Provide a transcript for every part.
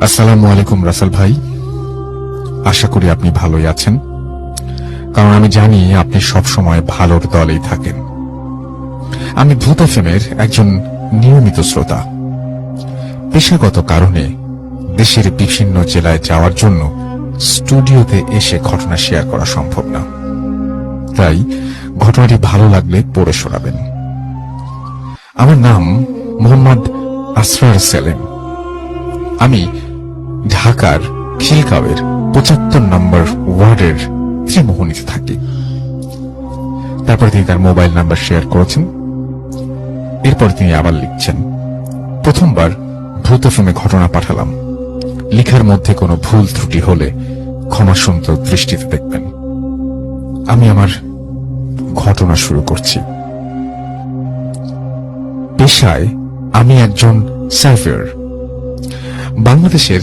আসসালামু আলাইকুম রাসেল ভাই, আশা করি আপনি ভালোই আছেন, কারণ আমি জানি আপনি সব সময় ভালোর দলেই থাকেন। আমি ভূত এফএমের একজন নিয়মিত শ্রোতা। পেশাগত কারণে দেশের বিভিন্ন জেলায় যাওয়ার জন্য স্টুডিওতে এসে ঘটনা শেয়ার করা সম্ভব না, তাই ঘটনাটি ভালো লাগলে পড়ে শোনাবেন। আমার নাম মোহাম্মদ আসরার সেলিম। আমি ঢাকার খিলগাঁওয়ের ৭৫ নম্বর ওয়ার্ডের ত্রিমোহনীতে থাকি। তারপর তিনি তার মোবাইল নাম্বার শেয়ার করেছেন। এরপর তিনি আবার লিখছেন, প্রথমবার ভূত এফএমে ঘটনা পাঠালাম। লিখার মধ্যে কোনো ভুল ত্রুটি হলে ক্ষমাসুন্দর দৃষ্টিতে দেখবেন। আমি আমার ঘটনা শুরু করছি। পেশায় আমি একজন সার্ভেয়ার। বাংলাদেশের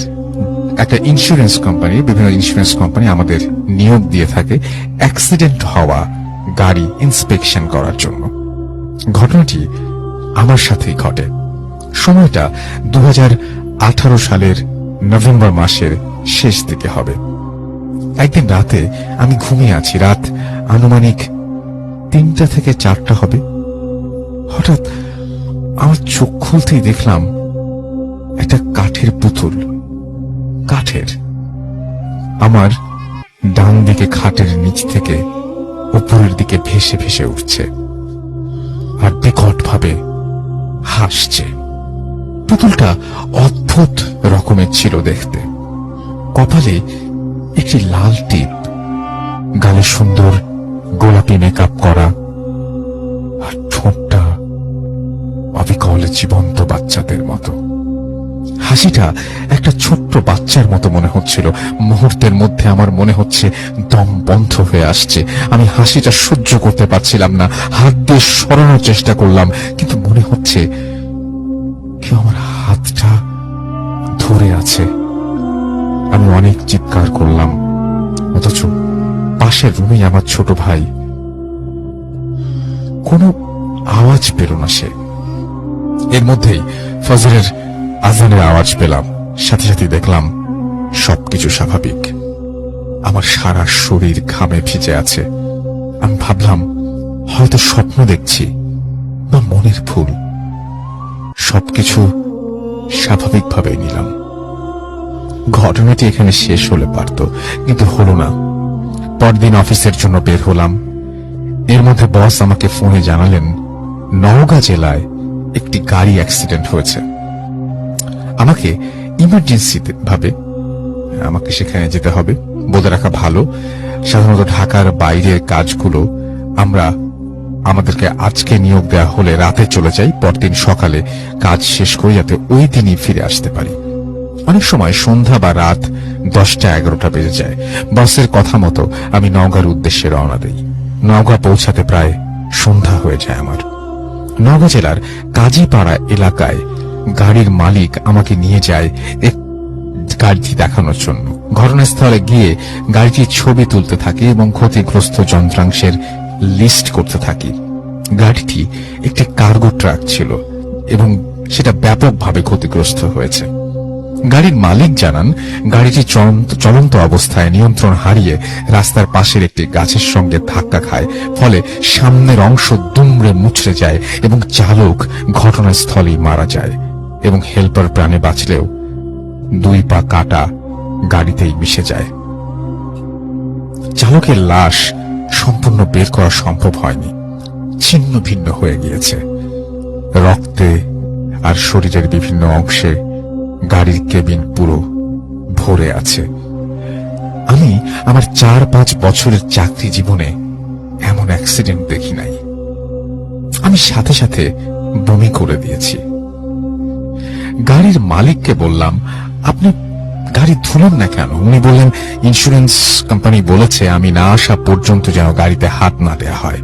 একটা ইন্স্যুরেন্স কোম্পানি, বিভিন্ন ইন্স্যুরেন্স কোম্পানি আমাদের নিয়োগ দিয়ে থাকে অ্যাক্সিডেন্ট হওয়া গাড়ি ইন্সপেকশন করার জন্য। ঘটনাটি আমার সাথেই ঘটে। সময়টা ২০১৮ সালের নভেম্বর মাসের শেষ দিকে হবে। একদিন রাতে আমি ঘুমিয়ে আছি, রাত আনুমানিক ৩টা থেকে ৪টা হবে। হঠাৎ আমার চোখ খুলতেই দেখলাম একটা কাঠের পুতুল, কাঠের, আমার ডান দিকে খাটের নিচ থেকে উপরের দিকে ভেসে ভেসে উঠছে আর বিকট ভাবে হাসছে। পুতুলটা অদ্ভুত রকমের ছিল দেখতে। কপালে একটি লাল টিপ, গালে সুন্দর গোলাপি মেকআপ করা, আর ঠোঁটটা অবিকল জীবন্ত বাচ্চাদের মতো। হাসিটা একটা ছোট্ট বাচ্চার মতো মনে হচ্ছিল। মুহূর্তের মধ্যে আমার মনে হচ্ছে দম বন্ধ হয়ে আসছে। আমি হাসিটা সহ্য করতে পারছিলাম না। হাত দিয়ে সরানোর চেষ্টা করলাম, কিন্তু মনে হচ্ছে কেউ আমার হাতটা ধরে আছে। আমি অনেক চিৎকার করলাম, অথচ পাশের রুমেই আমার ছোট ভাই। কোনো আওয়াজ পেল না সে। এর মধ্যেই ফজরের আজানের আওয়াজ পেলাম। সাথে সাথে দেখলাম সবকিছু স্বাভাবিক। আমার সারা শরীর ঘামে ভিজে আছে। আমি ভাবলাম হয়তো স্বপ্ন দেখছি বা মনের ভুল। সবকিছু স্বাভাবিকভাবে নিলাম। ঘটনাটি এখানে শেষ হলে পারত, কিন্তু হলো না। পরদিন অফিসের জন্য বের হলাম। এর মধ্যে বস আমাকে ফোনে জানালেন নওগাঁ জেলায় একটি গাড়ি অ্যাক্সিডেন্ট হয়েছে। আমাকে ইমার্জেন্সি ভাবে আমাকে সেখানে যেতে হবে। বলে রাখা ভালো, সাধারণত ঢাকার বাইরের কাজগুলো আমাদেরকে আজকে নিয়োগ দেওয়া হলে রাতে চলে যাই, পরদিন সকালে কাজ শেষ করে যাতে ওই দিনই ফিরে আসতে পারি। অনেক সময় সন্ধ্যা বা রাত 10টা-11টা বেজে যায়। বসের কথা মতো আমি নওগাঁর উদ্দেশ্যে রওনা দেই। নওগাঁ পৌঁছাতে প্রায় সন্ধ্যা হয়ে যায় আমার। নওগাঁ জেলার কাজীপাড়া এলাকায় গাড়ির মালিক আমাকে নিয়ে যায় গাড়িটি দেখানোর জন্য। ঘটনাস্থলে গিয়ে গাড়িটির ছবি তুলতে থাকি এবং ক্ষতিগ্রস্ত যন্ত্রাংশের লিস্ট করতে থাকি। গাড়িটি একটি কার্গো ট্রাক ছিল এবং সেটা ব্যাপকভাবে ক্ষতিগ্রস্ত হয়েছে। গাড়ির মালিক জানান গাড়িটি চলন্ত অবস্থায় নিয়ন্ত্রণ হারিয়ে রাস্তার পাশের একটি গাছের সঙ্গে ধাক্কা খায়, ফলে সামনের অংশ দুমড়ে মুচড়ে যায় এবং চালক ঘটনাস্থলেই মারা যায় এবং হেল্পার প্রাণে বাঁচলেও 2 পা কাটা গাড়িতেই মিশে যায়। চালকের লাশ সম্পূর্ণ বের করা সম্ভব হয়নি, ছিন্ন ভিন্ন হয়ে গিয়েছে। রক্তে আর শরীরের বিভিন্ন অংশে গাড়ির কেবিন পুরো ভরে আছে। আমি আমার 4-5 বছরের চাকরি জীবনে এমন অ্যাক্সিডেন্ট দেখি নাই। আমি সাথে সাথে বমি করে দিয়েছি। গাড়ির মালিককে বললাম, আপনি গাড়ি ধুলেন না কেন? উনি বললেন, ইন্স্যুরেন্স কোম্পানি বলেছে আমি না আসা পর্যন্ত যেন গাড়িতে হাত না দেয়া হয়।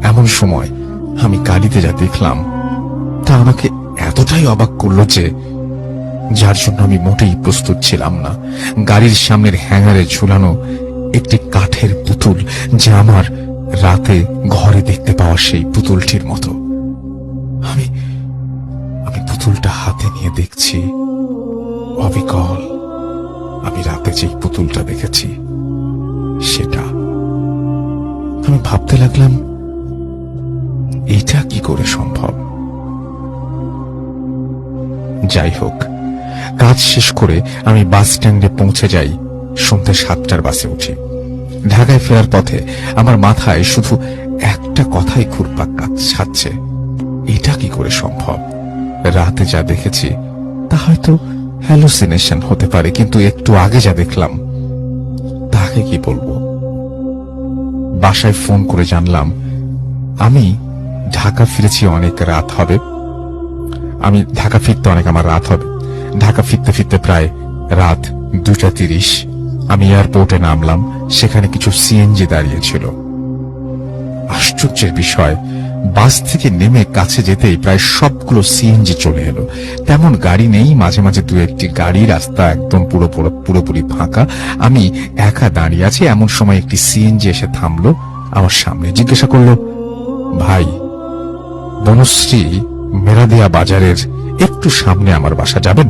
এমন সময় আমি গাড়িতে যা দেখলাম তা আমাকে এতটাই অবাক করলো যে যার জন্য আমি মোটেই প্রস্তুত ছিলাম না। গাড়ির সামনের হ্যাঙ্গারে ঝুলানো একটি কাঠের পুতুল, যা আমার রাতে ঘরে দেখতে পাওয়া সেই পুতুলটির মতো। আমি পুতুলটা হাতে নিয়ে দেখছি, অবিকল আমি রাতে যেই পুতুলটা দেখেছি সেটা। আমি ভাবতে লাগলাম, এটা কি করে সম্ভব? যাই হোক, কাজ শেষ করে আমি বাস স্ট্যান্ডে পৌঁছে যাই। সন্ধ্যে 7টার বাসে উঠি। ঢাকায় ফেরার পথে আমার মাথায় শুধু একটা কথাই ঘুরপাক খাচ্ছে, এটা কি করে সম্ভব? রাতে যা দেখেছি তা হয়তো হ্যালুসিনেশন হতে পারে, কিন্তু একটু আগে যা দেখলাম তাকে কি বলবো? বাসায় ফোন করে জানলাম আমি ঢাকা ফিরেছি, অনেক রাত হবে। আমার রাত হবে। ঢাকা ফিরতে ফিরতে প্রায় রাত 2:30। আমি এয়ারপোর্টে নামলাম। সেখানে কিছু সিএনজি দাঁড়িয়েছিল। আশ্চর্যের বিষয়, বাস থেকে নেমে কাছে যেতেই প্রায় সবগুলো সিএনজি চলে এলো। তেমন গাড়ি নেই, মাঝে মাঝে দু একটি গাড়ি, রাস্তা একদম পুরোপুরি ফাঁকা। আমি একা দাঁড়িয়ে আছি। এমন সময় একটি সিএনজি এসে থামলো আমার সামনে। জিজ্ঞাসা করলো, ভাই, বনশ্রী মেরাদিয়া বাজারের একটু সামনে আমার বাসা যাবেন?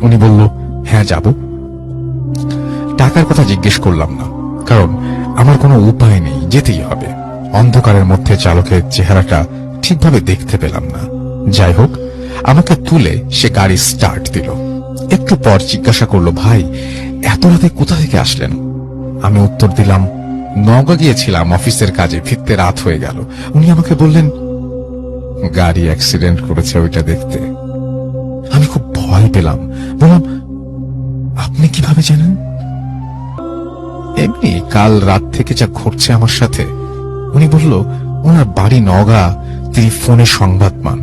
উনি বলল, হ্যাঁ যাব। টাকার কথা জিজ্ঞেস করলাম না, কারণ আমার কোনো উপায় নেই, যেতেই হবে। অন্ধকারের মধ্যে চালকের চেহারাটা ঠিকভাবে দেখতে পেলাম না। যাই হোক, আমাকে তুলে সে গাড়ি স্টার্ট দিল। একটু পর জিজ্ঞাসা করলো, ভাই, এত রাতে কোথা থেকে আসলেন? আমি উত্তর দিলাম, নওগাঁ গিয়েছিলাম অফিসের কাজে, ফিরতে রাত হয়ে গেল। উনি আমাকে বললেন, গাড়ি অ্যাক্সিডেন্ট করেছে, ওইটা দেখতে। আমি খুব ভয় পেলাম। বললাম, আপনি কিভাবে জানেন? এমনি কাল রাত থেকে যা ঘটছে আমার সাথে। উনি বলল, ওনার বাড়ি নওগাঁ, তিনি ফোনে সংবাদ পান।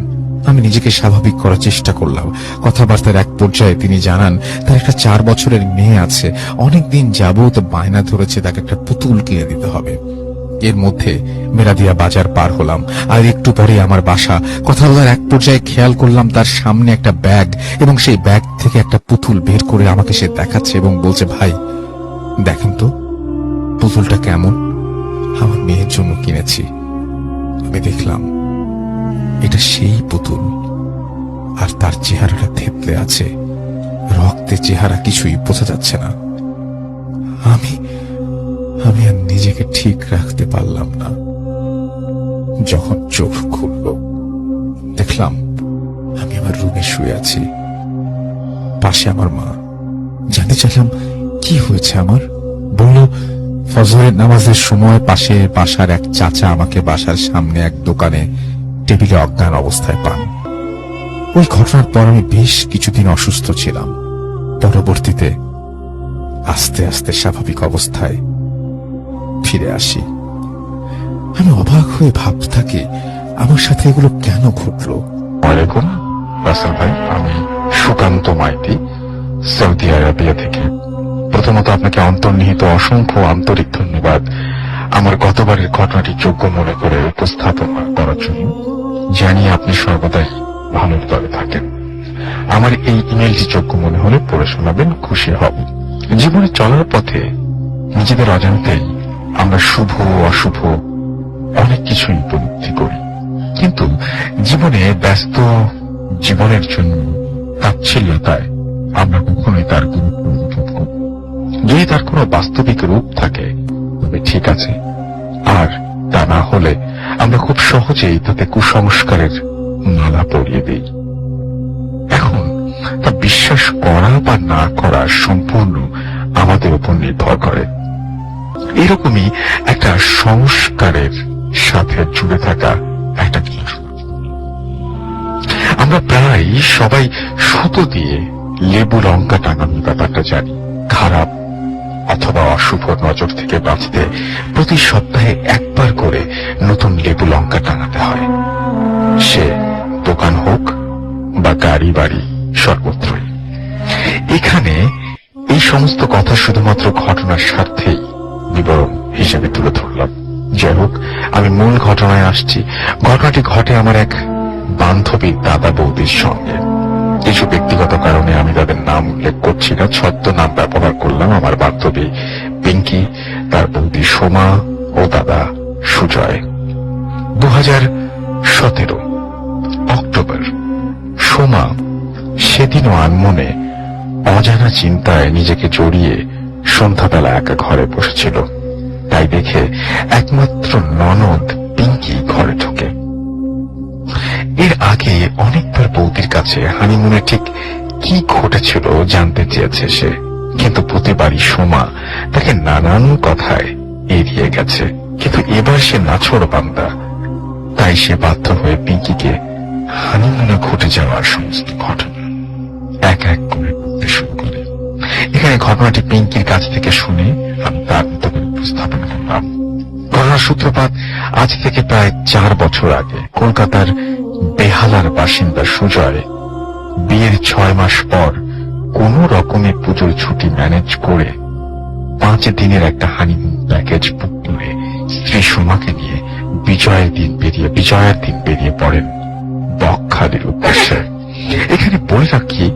আমি নিজেকে স্বাভাবিক করার চেষ্টা করলাম। কথাবার্তার এক পর্যায়ে তিনি জানান তার একটা 4 বছরের মেয়ে আছে, অনেকদিন যাবত বায়না ধরেছে তাকে একটা পুতুল কিনে দিতে হবে। এর মধ্যে মেরাদিয়া বাজার পার হলাম, আর একটু পরে আমার বাসা। কথা বলার এক পর্যায়ে খেয়াল করলাম তার সামনে একটা ব্যাগ, এবং সেই ব্যাগ থেকে একটা পুতুল বের করে আমাকে সে দেখাচ্ছে এবং বলছে, ভাই দেখেন তো পুতুলটা কেমন, আমার মেয়ের জন্য কিনেছি। আমি দেখলাম এটা সেই পুতুল, আর তার চেহারাটা থেতলে আছে, রক্তে চেহারা, কিছুই বোঝা যাচ্ছে না। আমি আর নিজেকে ঠিক রাখতে পারলাম না। যখন চোখ খুলল, দেখলাম আমি আমার রুমে শুয়ে আছি, পাশে আমার মা। জানতে চাইলাম কি হয়েছে আমার। বলল, ফজরের নামাজের সময় পাশে বাসার এক চাচা আমাকে বাসার সামনে এক দোকানে টেবিলে অজ্ঞান অবস্থায় পান। ওই ঘটনার পর আমি বেশ কিছুদিন অসুস্থ ছিলাম। পরবর্তীতে আস্তে আস্তে স্বাভাবিক অবস্থায় ফিরে আসি। আমি অবাক হয়ে ভাবতে থাকি, আমার সাথে এগুলো কেন ঘটলো। ওয়ালাইকুম রাসেল ভাই, আমি সুকান্ত মাইতি, সৌদি আরবিয়া থেকে। প্রথমত আপনাকে অন্তর্নিহিত অসংখ্য আন্তরিক ধন্যবাদ আমার গতবারের ঘটনাটি যোগ্য মনে করে উপস্থাপন করার জন্য। জানি আপনি সর্বদাই ভালোর দলে থাকেন। আমার এই ইমেলটি যোগ্য মনে হলে পড়ে শোনাবেন, খুশি হব। জীবনে চলার পথে নিজেদের অজান্তেই আমরা শুভ অশুভ অনেক কিছুই উপলব্ধি করি, কিন্তু জীবনে ব্যস্ত জীবনের জন্য তাচ্ছিল্যতায় আমরা কখনোই তার গুরুত্ব অনুভব করি। যদি তার কোনো বাস্তবিক রূপ থাকে তবে ঠিক আছে, আর তা না হলে আমরা খুব সহজেই তাতে কুসংস্কারের মালা পরিয়ে দিই। এখন তা বিশ্বাস করা বা না করা সম্পূর্ণ আমাদের উপর নির্ভর করে। এরকমই একটা সংস্কারের সাথে জুড়ে থাকা একটা জিনিস। আমরা প্রায় সবাই সুতো দিয়ে লেবু লঙ্কা টাঙানোর ব্যাপারটা জানি। খারাপ অথবা অশুভ নজর থেকে বাঁচতে প্রতি সপ্তাহে একবার করে নতুন লেবু লঙ্কা টাঙাতে হয়, সে দোকান হোক বা গাড়ি বাড়ি, সর্বত্রই। এখানে এই সমস্ত কথা শুধুমাত্র ঘটনার স্বার্থেই বিবরণ হিসেবে তুলে ধরলাম। যাই হোক, আমি মূল ঘটনায় আসছি। ঘটনাটি ঘটে আমার এক বান্ধবীর দাদা বৌদির সঙ্গে। কিছু ব্যক্তিগত কারণে আমি তাদের নাম উল্লেখ করছি না, ছদ্মনাম ব্যবহার করলাম। আমার বান্ধবী পিঙ্কি, তার বৌদি সোমা ও দাদা সুজয়। 2017 অক্টোবর। সোমা সেদিনও আনমনে অজানা চিন্তায় নিজেকে জড়িয়ে সন্ধ্যাবেলা একা ঘরে বসেছিল। তাই দেখে একমাত্র ননদ পিঙ্কি ঘরে ঢোকে। এর আগে অনেকবার বৌদির কাছে হানিমুনে ঠিক কি ঘটেছিল জানতে চেয়েছে সে, কিন্তু প্রতিবারই সোমা তাকে নানান কথায় এড়িয়ে গেছে। কিন্তু এবার সে নাছোড় বান্দা, তাই সে বাধ্য হয়ে পিঙ্কিকে হানিমুনে ঘটে যাওয়ার সমস্ত ঘটনা এক এক করে বলতে শুরু করে। এখানে ঘটনাটি পিঙ্কির কাছ থেকে শুনে আমি তার মতো করে উপস্থাপন করলাম। ঘটনার সূত্রপাত আজ থেকে প্রায় 4 বছর আগে। কলকাতার বেহালার বাসিন্দা সুজয় বিয়ের 6 মাস পর কোন রকমে পুজোর ছুটি ম্যানেজ করে 5 দিনের একটা হানিমুন প্যাকেজ বুক করে স্ত্রী সোমাকে নিয়ে বিজয়ের দিন বেরিয়ে পড়েন বকখালির উদ্দেশ্যে। এখানে বলে রাখি,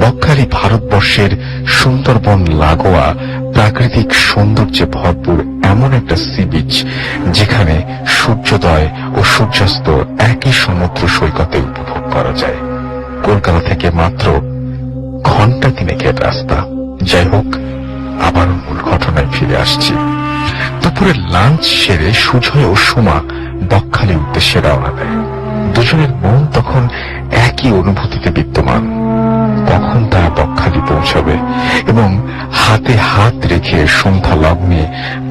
বকখালি ভারতবর্ষের সুন্দরবন লাগোয়া প্রাকৃতিক সৌন্দর্যে ভরপুর এমন একটা সি বিচ, যেখানে সূর্যোদয় ও সূর্যাস্ত একই সমুদ্র সৈকতে উপভোগ করা যায়। কলকাতা থেকে মাত্র ঘন্টা 3 রাস্তা। যাই হোক, আবারও মূল ঘটনায় ফিরে আসছি। দুপুরে লাঞ্চ সেরে সুজয় ও সোমা বকখালির উদ্দেশ্যে রওনা দেয়। দুজনের মন তখন একই অনুভূতিতে বিদ্যমান, কখন তারা বকখালি পৌঁছাবে এবং হাতে হাত রেখে সন্ধ্যা লগ্নে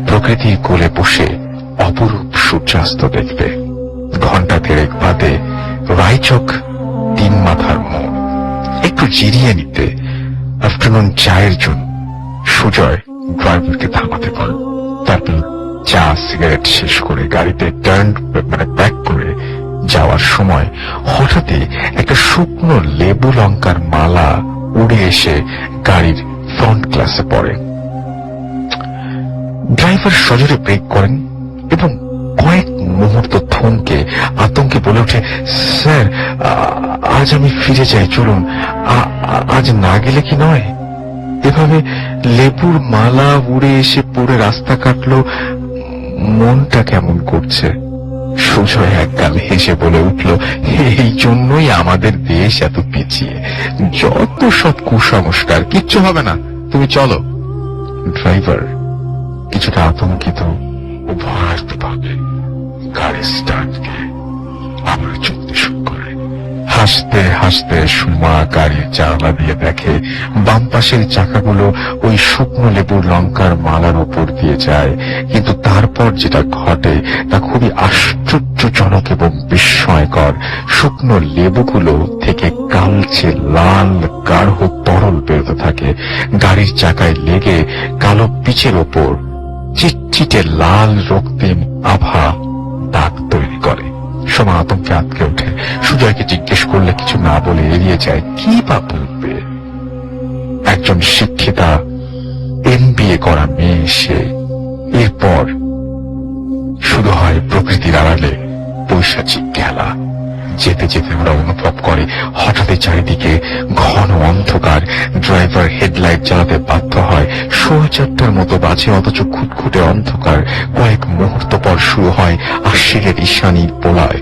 প্রকৃতির কোলে বসে অপরূপ সূর্যাস্ত দেখবে। ঘন্টা 3 বাদে রায়চক 3 মাথার মোড় একটু জিরিয়ে নিতে আফটারনুন চায়ের জন্য সুজয় ড্রাইভারকে থামাতে বলে। তারপর চা সিগারেট শেষ করে গাড়িতে ব্যাক করে যাওয়ার সময় হঠাৎই একটা শুকনো লেবু লঙ্কার মালা উড়ে এসে গাড়ির ফ্রন্ট গ্লাসে পড়ে। ড্রাইভার সজোরে ব্রেক করেন এবং কয়েক মুহূর্ত থমকে আতঙ্কে বলে ওঠে, স্যার, আজ আমি ফিরে যাই, চলুন, আজ না গেলে কি নয়। এভাবে লেবুর মালা উড়ে এসে পড়ে রাস্তা কাটলো, মনটা কেমন করছে। সুজয় একগাল হেসে বলে উঠল, এই জন্যই আমাদের দেশ এত পিছিয়ে, যত সব কুসংস্কার, কিচ্ছু হবে না, তুমি চলো। ড্রাইভার কিছুটা আতঙ্কিত ও ভয়ার্থ ভাবে গাড়ি স্টার্ট দিয়ে আবার চলতে শুরু করে। হাসতে হাসতে সুমা গাড়ির জানলা দিয়ে দেখে বাম পাশের চাকাগুলো ওই শুকনো লেবুর লঙ্কার মালার উপর দিয়ে যায়। কিন্তু তারপর যেটা ঘটে তা খুবই আশ্চর্যজনক এবং বিস্ময়কর। শুকনো লেবুগুলো থেকে কালচে লাল গাঢ় তরল বেরোতে থাকে। গাড়ির চাকায় লেগে কালো পিচের ওপর চিটচিটে লাল রক্তিম আভা দাগ তৈরি করে। সোমা আতঙ্কে আটকে ওঠে। সুজয়কে জিজ্ঞেস করলে কিছু না বলে এড়িয়ে যায়। কি বা বলবে? একজন শিক্ষিতা MBA করা মেয়ে সে। এরপর শুরু হয় প্রকৃতির আড়ালে বৈশাখী খেলা। যেতে যেতে ওরা অনুভব করে হঠাৎই চারিদিকে ঘন অন্ধকার। ড্রাইভার হেডলাইট জ্বালাতে বাধ্য হয়। 4:30টার মতো বাজে, অথচ খুটখুটে অন্ধকার। কয়েক মুহূর্ত পর শুরু হয় আশিরের ঈশানীর পোলায়।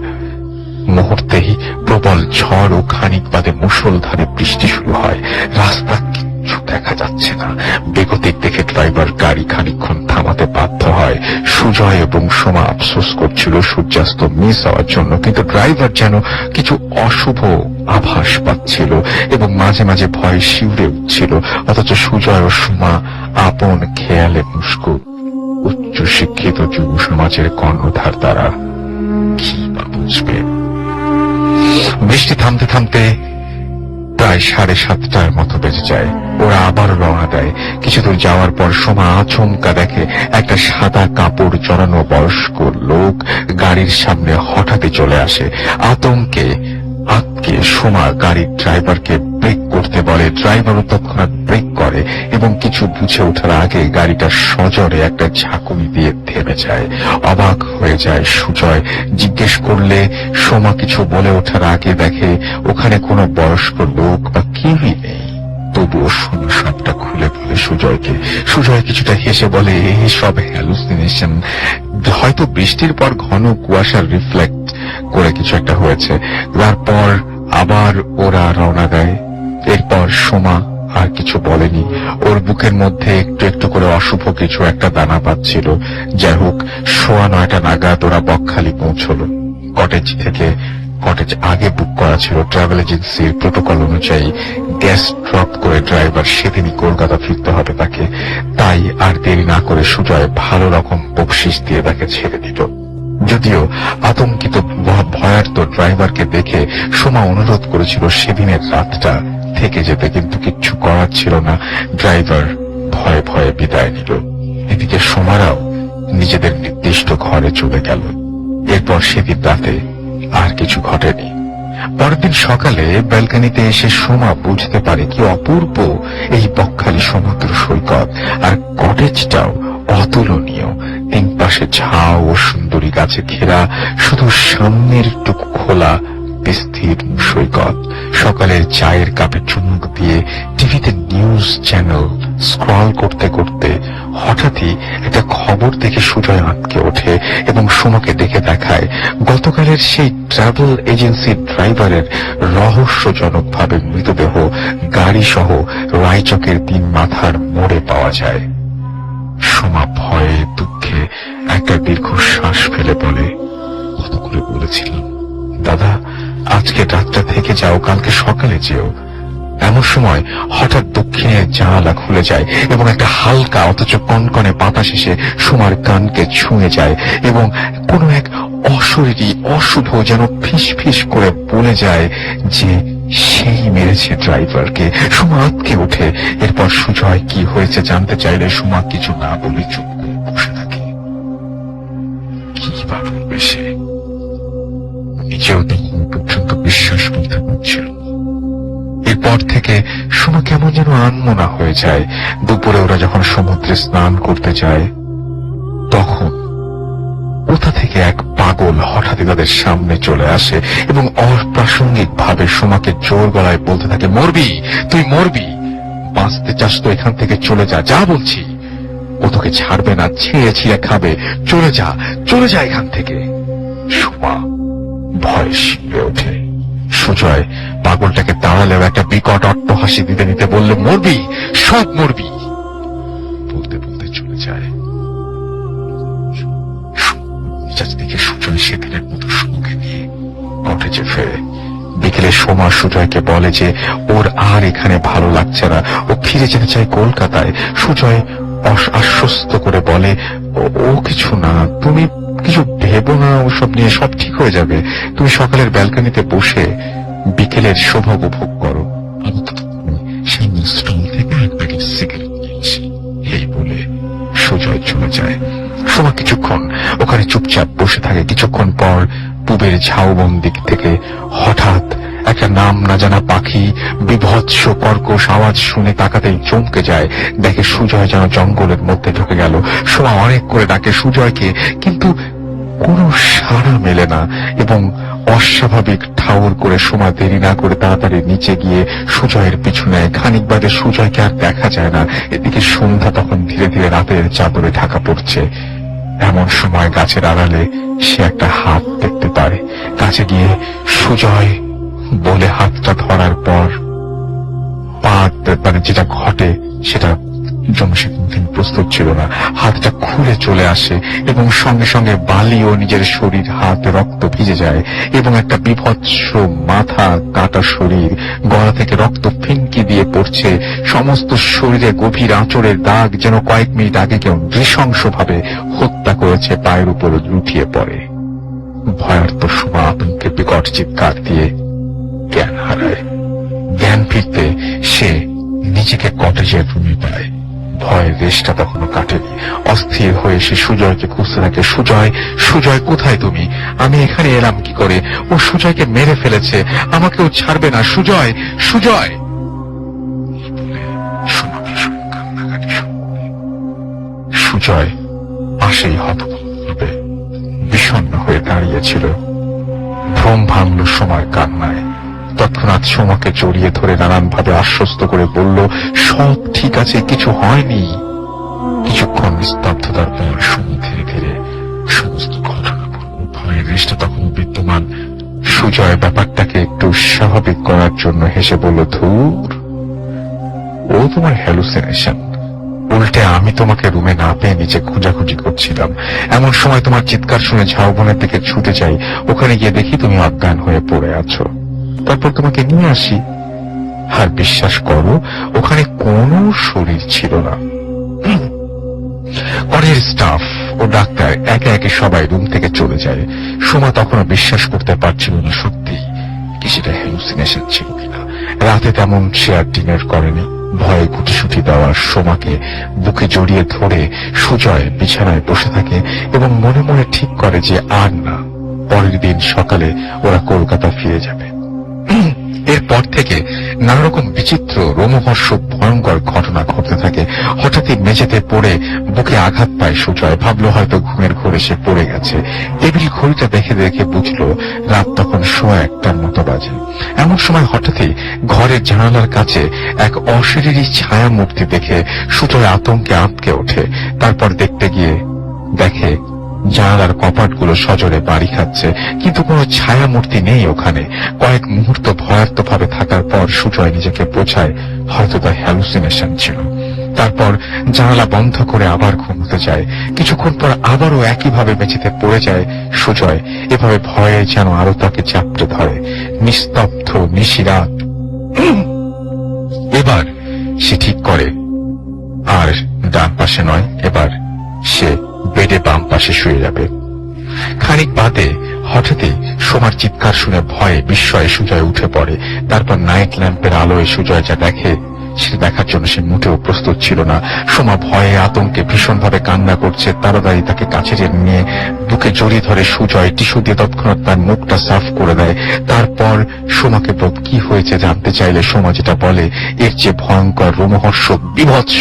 মুহূর্তেই প্রবল ঝড় ও খানিক বাদে মুষলধারে বৃষ্টি শুরু হয়। রাস্তা কিচ্ছু দেখা যাচ্ছে না। বেগতিক দেখে ড্রাইভার গাড়ি খানিকক্ষণ থামাতে বাধ্য হয়। সুজয় এবং সোমা আফসোস করছিল সূর্যাস্ত মিস হওয়ার জন্য, কিন্তু ড্রাইভার যেন কিছু অশুভ আভাস পাচ্ছিল এবং মাঝে মাঝে ভয়ে শিউরে উঠছিল। অথচ সুজয় ও সোমা আপন খেয়ালে মুস্কো উচ্চ শিক্ষিত যুব সমাজের কর্ণধার তারা কি বা বুঝবে। বৃষ্টি থামতে থামতে প্রায় 7:30টার মতো বেজে যায়। ওরা আবার রওনা দেয়। কিছু দূর যাওয়ার পর সোমা আচমকা দেখে একটা সাদা কাপড় জড়ানো বয়স্ক লোক গাড়ির সামনে হঠাৎই চলে আসে। আতঙ্কে আটকে সোমা গাড়ির ড্রাইভারকে ব্রেক করতে বলে। ড্রাইভারও তৎক্ষণাৎ ব্রেক করে এবং কিছু বুঝে ওঠার আগে গাড়িটা সজোরে একটা ঝাঁকুনি দিয়ে থেমে যায়। অবাক হয়ে যায় সুজয়। জিজ্ঞেস করলে সোমা কিছু বলে ওঠার আগে দেখে ওখানে কোনো বয়স্ক লোক বা কেউই নেই। তবুও সোমা সবটা খুলে বলে সুজয়কে। সুজয় কিছুটা হেসে বলে, এই সব হ্যালুসিনেশন, হয়তো বৃষ্টির পর ঘন কুয়াশার রিফ্লেক্ট করে কিছু একটা হয়েছে। তারপর আবার ওরা রওনা দেয়। এরপর সোমা আর কিছু বলেনি। ওর বুকের মধ্যে একটু একটু করে অশুভ কিছু একটা দানা পাচ্ছিল। যাই হোক, 9:15 নাগাদ ওরা বকখালি পৌঁছলো। কটেজ আগে বুক করা ছিল। ট্রাভেল এজেন্সির প্রোটোকল অনুযায়ী গ্যাস ড্রপ করে ড্রাইভার সেদিনই কলকাতা ফিরতে হবে তাকে। তাই আর দেরি না করে সুজয় ভালো রকম বকশিস দিয়ে তাকে ছেড়ে দিল। যদিও আতঙ্কিত ভয়ার্ত ড্রাইভারকে দেখে সোমা অনুরোধ করেছিল সেদিনের রাতটা থেকে যেতে, কিন্তু কিচ্ছু করার ছিল না। ড্রাইভার ভয়ে ভয়ে বিদায় নিল। এদিকে সোমারাও নিজেদের নির্দিষ্ট ঘরে চলে গেল। এরপর সেদিন রাতে আর কিছু ঘটেনি। পরের দিন সকালে ব্যালকনিতে এসে সোমা বুঝতে পারে কি অপূর্ব এই বকখালি সমুদ্র সৈকত, আর কটেজটাও অতুলনীয়। তিন পাশে ঝাউ ও সুন্দরী গাছে ঘেরা, শুধু সামনের টুকু খোলা বিস্তীর্ণ সৈকত। সকালের চায়ের কাপে চুমুক দিয়ে টিভিতে নিউজ চ্যানেল স্ক্রল করতে করতে হঠাৎই একটা খবর দেখে সুজয় আঁতকে ওঠে এবং সোমাকে ডেকে দেখায় গতকালের সেই ট্রাভেল এজেন্সির ড্রাইভারের রহস্যজনকভাবে মৃতদেহ গাড়ি সহ রায়চকের 3 মাথার মোড়ে পাওয়া যায়। সোমা ভয়ে দুঃখে একটা দীর্ঘ শ্বাস ফেলে বলে, কত করে বলেছিলাম দাদা আজকে রাতটা থেকে যাও, কালকে সকালে যেও। এমন সময় হঠাৎ দক্ষিণের জানালা খুলে যায় এবং একটা হালকা অথচ কনকনে বাতাস এসে সোমার কানকে ছুঁয়ে যায় এবং কোনো এক অশরীরী অশুভ যেন ফিস ফিস করে বলে যায় যে সেই মেরেছে ড্রাইভারকে। সোমা আঁতকে ওঠে। এরপর সুজয় কি হয়েছে জানতে চাইলে সোমা কিছু না বলে চুপ করে বসে থাকে। কি বা বলবে সে, নিজেও তখন পর্যন্ত বিশ্বাস করতে পারছিল। এরপর থেকে সোমা কেমন যেন আনমনা হয়ে যায়। দুপুরে ওরা যখন সমুদ্রে স্নান করতে যায় তখন কোথা থেকে এক পাগল হঠাৎ তাদের সামনে চলে আসে এবং অপ্রাসঙ্গিক ভাবে সোমাকে জোর গলায় বলতে থাকে, মরবি, তুই মরবি, বাঁচতে চাস তো এখান থেকে চলে যা, যা বলছি। ও তোকে ছাড়বে না, ছিঁড়ে ছিঁড়ে খাবে, চলে যা, চলে যা এখান থেকে। সোমা ভয়ে শিখে ওঠে। সুজয় পাগলটাকে তাড়ালেও একটা বিকট অট্টহাসি দিতে নিতে বললে, মরবি, সব মরবি, বলতে বলতে চলে যায়। দেখে সুজয় সেদিনের মতো সুখে নিয়ে কটেজে ফেরে। বিকেলে সোমা সুজয়কে বলে যে ওর আর এখানে ভালো লাগছে না, ও ফিরে যেতে চায় কলকাতায়। সুজয় আশ্বস্ত করে বলে, ও কিছু না, তুমি কিছু ভেবো না, ওসব নিয়ে সব ঠিক হয়ে যাবে। তুমি সকালের ব্যালকনিতে বসে বিকেলের শোভা উপভোগ করো, সামনের স্টল থেকে এক প্যাকেট সিগারেট নিয়েছি। এই বলে সুজয় চলে যায়। সোমা কিছুক্ষণ ওখানে চুপচাপ বসে থাকে। কিছুক্ষণ পর পূবের ঝাউবন দিক থেকে হঠাৎ একটা নাম না জানা পাখি বিভৎস কর্কশ আওয়াজ শুনে তাকাতেই চমকে যায়। দেখে সুজয় যেন জঙ্গলের মধ্যে ঢুকে গেল। সোমা অনেক করে ডাকে সুজয়কে, কিন্তু কোনো সাড়া মেলে না এবং অস্বাভাবিক ঠাউর করে সোমা দেরি না করে তাড়াতাড়ি নিচে গিয়ে সুজয়ের পিছু নেয়। খানিক বাদে সুজয়কে আর দেখা যায় না। এদিকে সন্ধ্যা তখন ধীরে ধীরে রাতের চাদরে ঢাকা পড়ছে। এমন সময় গাছের আড়ালে সে একটা হাত দেখতে পারে। কাছে গিয়ে সুজয় বলে হাতটা ধরার পর মানে যেটা ঘটে সেটা জন্য সে কোনদিন প্রস্তুত ছিল না। হাতটা খুলে চলে আসে এবং সঙ্গে সঙ্গে বালি ও নিজের শরীর, হাত, রক্ত ভিজে যায় এবং একটা বিভৎস মাথা, কাটা শরীর, গলা থেকে রক্ত ফিনকি দিয়ে পড়ছে। সমস্ত শরীরে গভীর আঁচড়ের দাগ, যেন কয়েক মিনিট আগে কেউ নৃশংসভাবে হত্যা করেছে। পায়ের উপর লুটিয়ে পড়ে। ভয়ার্ত সোমা আতঙ্কে বিকট চিৎকার দিয়ে জ্ঞান হারায়। জ্ঞান ফিরতে সে নিজেকে কটেজের রুমে পায়। ভয়ের রেশটা তখনো কাটেনি। অস্থির হয়ে সে সুজয়কে খুঁজতে থাকে। সুজয়, সুজয় কোথায় তুমি? আমি এখানে এলাম কি করে? ও সুজয়কে মেরে ফেলেছে, আমাকেও ছাড়বে না। সুজয়, সুজয়! সুজয় পাশেই হতভাবে বিষণ্ণ হয়ে দাঁড়িয়েছিল। ভ্রম ভাঙল সোমার কান্নায়। তৎক্ষণাৎ সোমাকে জড়িয়ে ধরে নানান ভাবে আশ্বস্ত করে বলল, সব ঠিক আছে, কিছু হয়নি। কিছুক্ষণ স্তব্ধতার পর সোমা ধীরে ধীরে সমস্ত ঘটনা বলল। ভয়ের রেশটা তখন বিদ্যমান। সুজয় ব্যাপারটাকে একটু স্বাভাবিক করার জন্য হেসে বলল, ধুর, ও তোমার হ্যালুসিনেশন। উল্টে আমি তোমাকে রুমে না পেয়ে নিচে খোঁজাখুঁজি করছিলাম। এমন সময় তোমার চিৎকার শুনে ঝাউবনের দিকে ছুটে যাই। ওখানে গিয়ে দেখি তুমি অজ্ঞান হয়ে পড়ে আছো। তারপর তোমাকে নিয়ে আসি। আর বিশ্বাস করো, ওখানে কোনো শরীর ছিল না। পরের স্টাফ ও ডাক্তার একে একে সবাই রুম থেকে চলে যায়। সোমা তখনও বিশ্বাস করতে পারছিল না সত্যি কি সেটা হ্যালুসিনেশন ছিল কিনা। রাতে তেমন সে আর ডিনার করেনি। ভয়ে গুটিসুটি দেওয়া সোমাকে বুকে জড়িয়ে ধরে সুজয় বিছানায় বসে থাকে এবং মনে মনে ঠিক করে যে আর না, পরের দিন সকালে ওরা কলকাতা ফিরে যাবে। এরপর থেকে নানা রকম বিচিত্র রোমহর্ষক ভয়ঙ্কর ঘটনা ঘটতে থাকে। হঠাৎই মেঝেতে পড়ে বুকে আঘাত পায় সুজয়। ভাবলো হয়তো ঘুমের ঘোরে সে পড়ে গেছে। টেবিল ঘড়িটা দেখে দেখে বুঝলো রাত তখন 1:15টার মতো বাজে। এমন সময় হঠাৎই ঘরের জানালার কাছে এক অশরীরী ছায়া মূর্তি দেখে সুজয় আতঙ্কে আঁতকে ওঠে। তারপর দেখতে গিয়ে দেখে জানালার কপাটগুলো সজোরে বাড়ি খাচ্ছে, কিন্তু কোনো ছায়া মূর্তি নেই ওখানে। কয়েক মুহূর্ত ভয়ার্ত ভাবে থাকার পর সুজয় নিজেকে বোঝায় হয়তো তা হ্যালুসিনেশন ছিল। তারপর জানালা বন্ধ করে আবার ঘুমোতে যায়। কিছুক্ষণ পর আবারও একইভাবে মেঝেতে পড়ে যায় সুজয়। এভাবে ভয়ে যেন আরো তাকে চাপটে ধরে। নিস্তব্ধ নিশিরাত। এবার সে ঠিক করে আর ডান পাশে নয়, এবার সে বেডে বাম পাশে শুয়ে যাবে। খানিক বাদে হঠাৎই সোমার চিৎকার শুনে ভয়ে বিস্ময়ে সুজয় উঠে পড়ে। তারপর নাইট ল্যাম্পের আলোয় সুজয় যা দেখে সেটা দেখার জন্য সে মোটেও প্রস্তুত ছিল না। সোমা ভয়ে আতঙ্কে ভীষণভাবে কান্না করছে। তাড়াতাড়ি তাকে কাছে টেনে নিয়ে বুকে জড়িয়ে ধরে সুজয় টিস্যু দিয়ে তৎক্ষণাৎ তার মুখটা সাফ করে দেয়। তারপর সোমাকে কি হয়েছে জানতে চাইলে সোমা যেটা বলে এর চেয়ে ভয়ঙ্কর রোমহর্ষক বিভৎস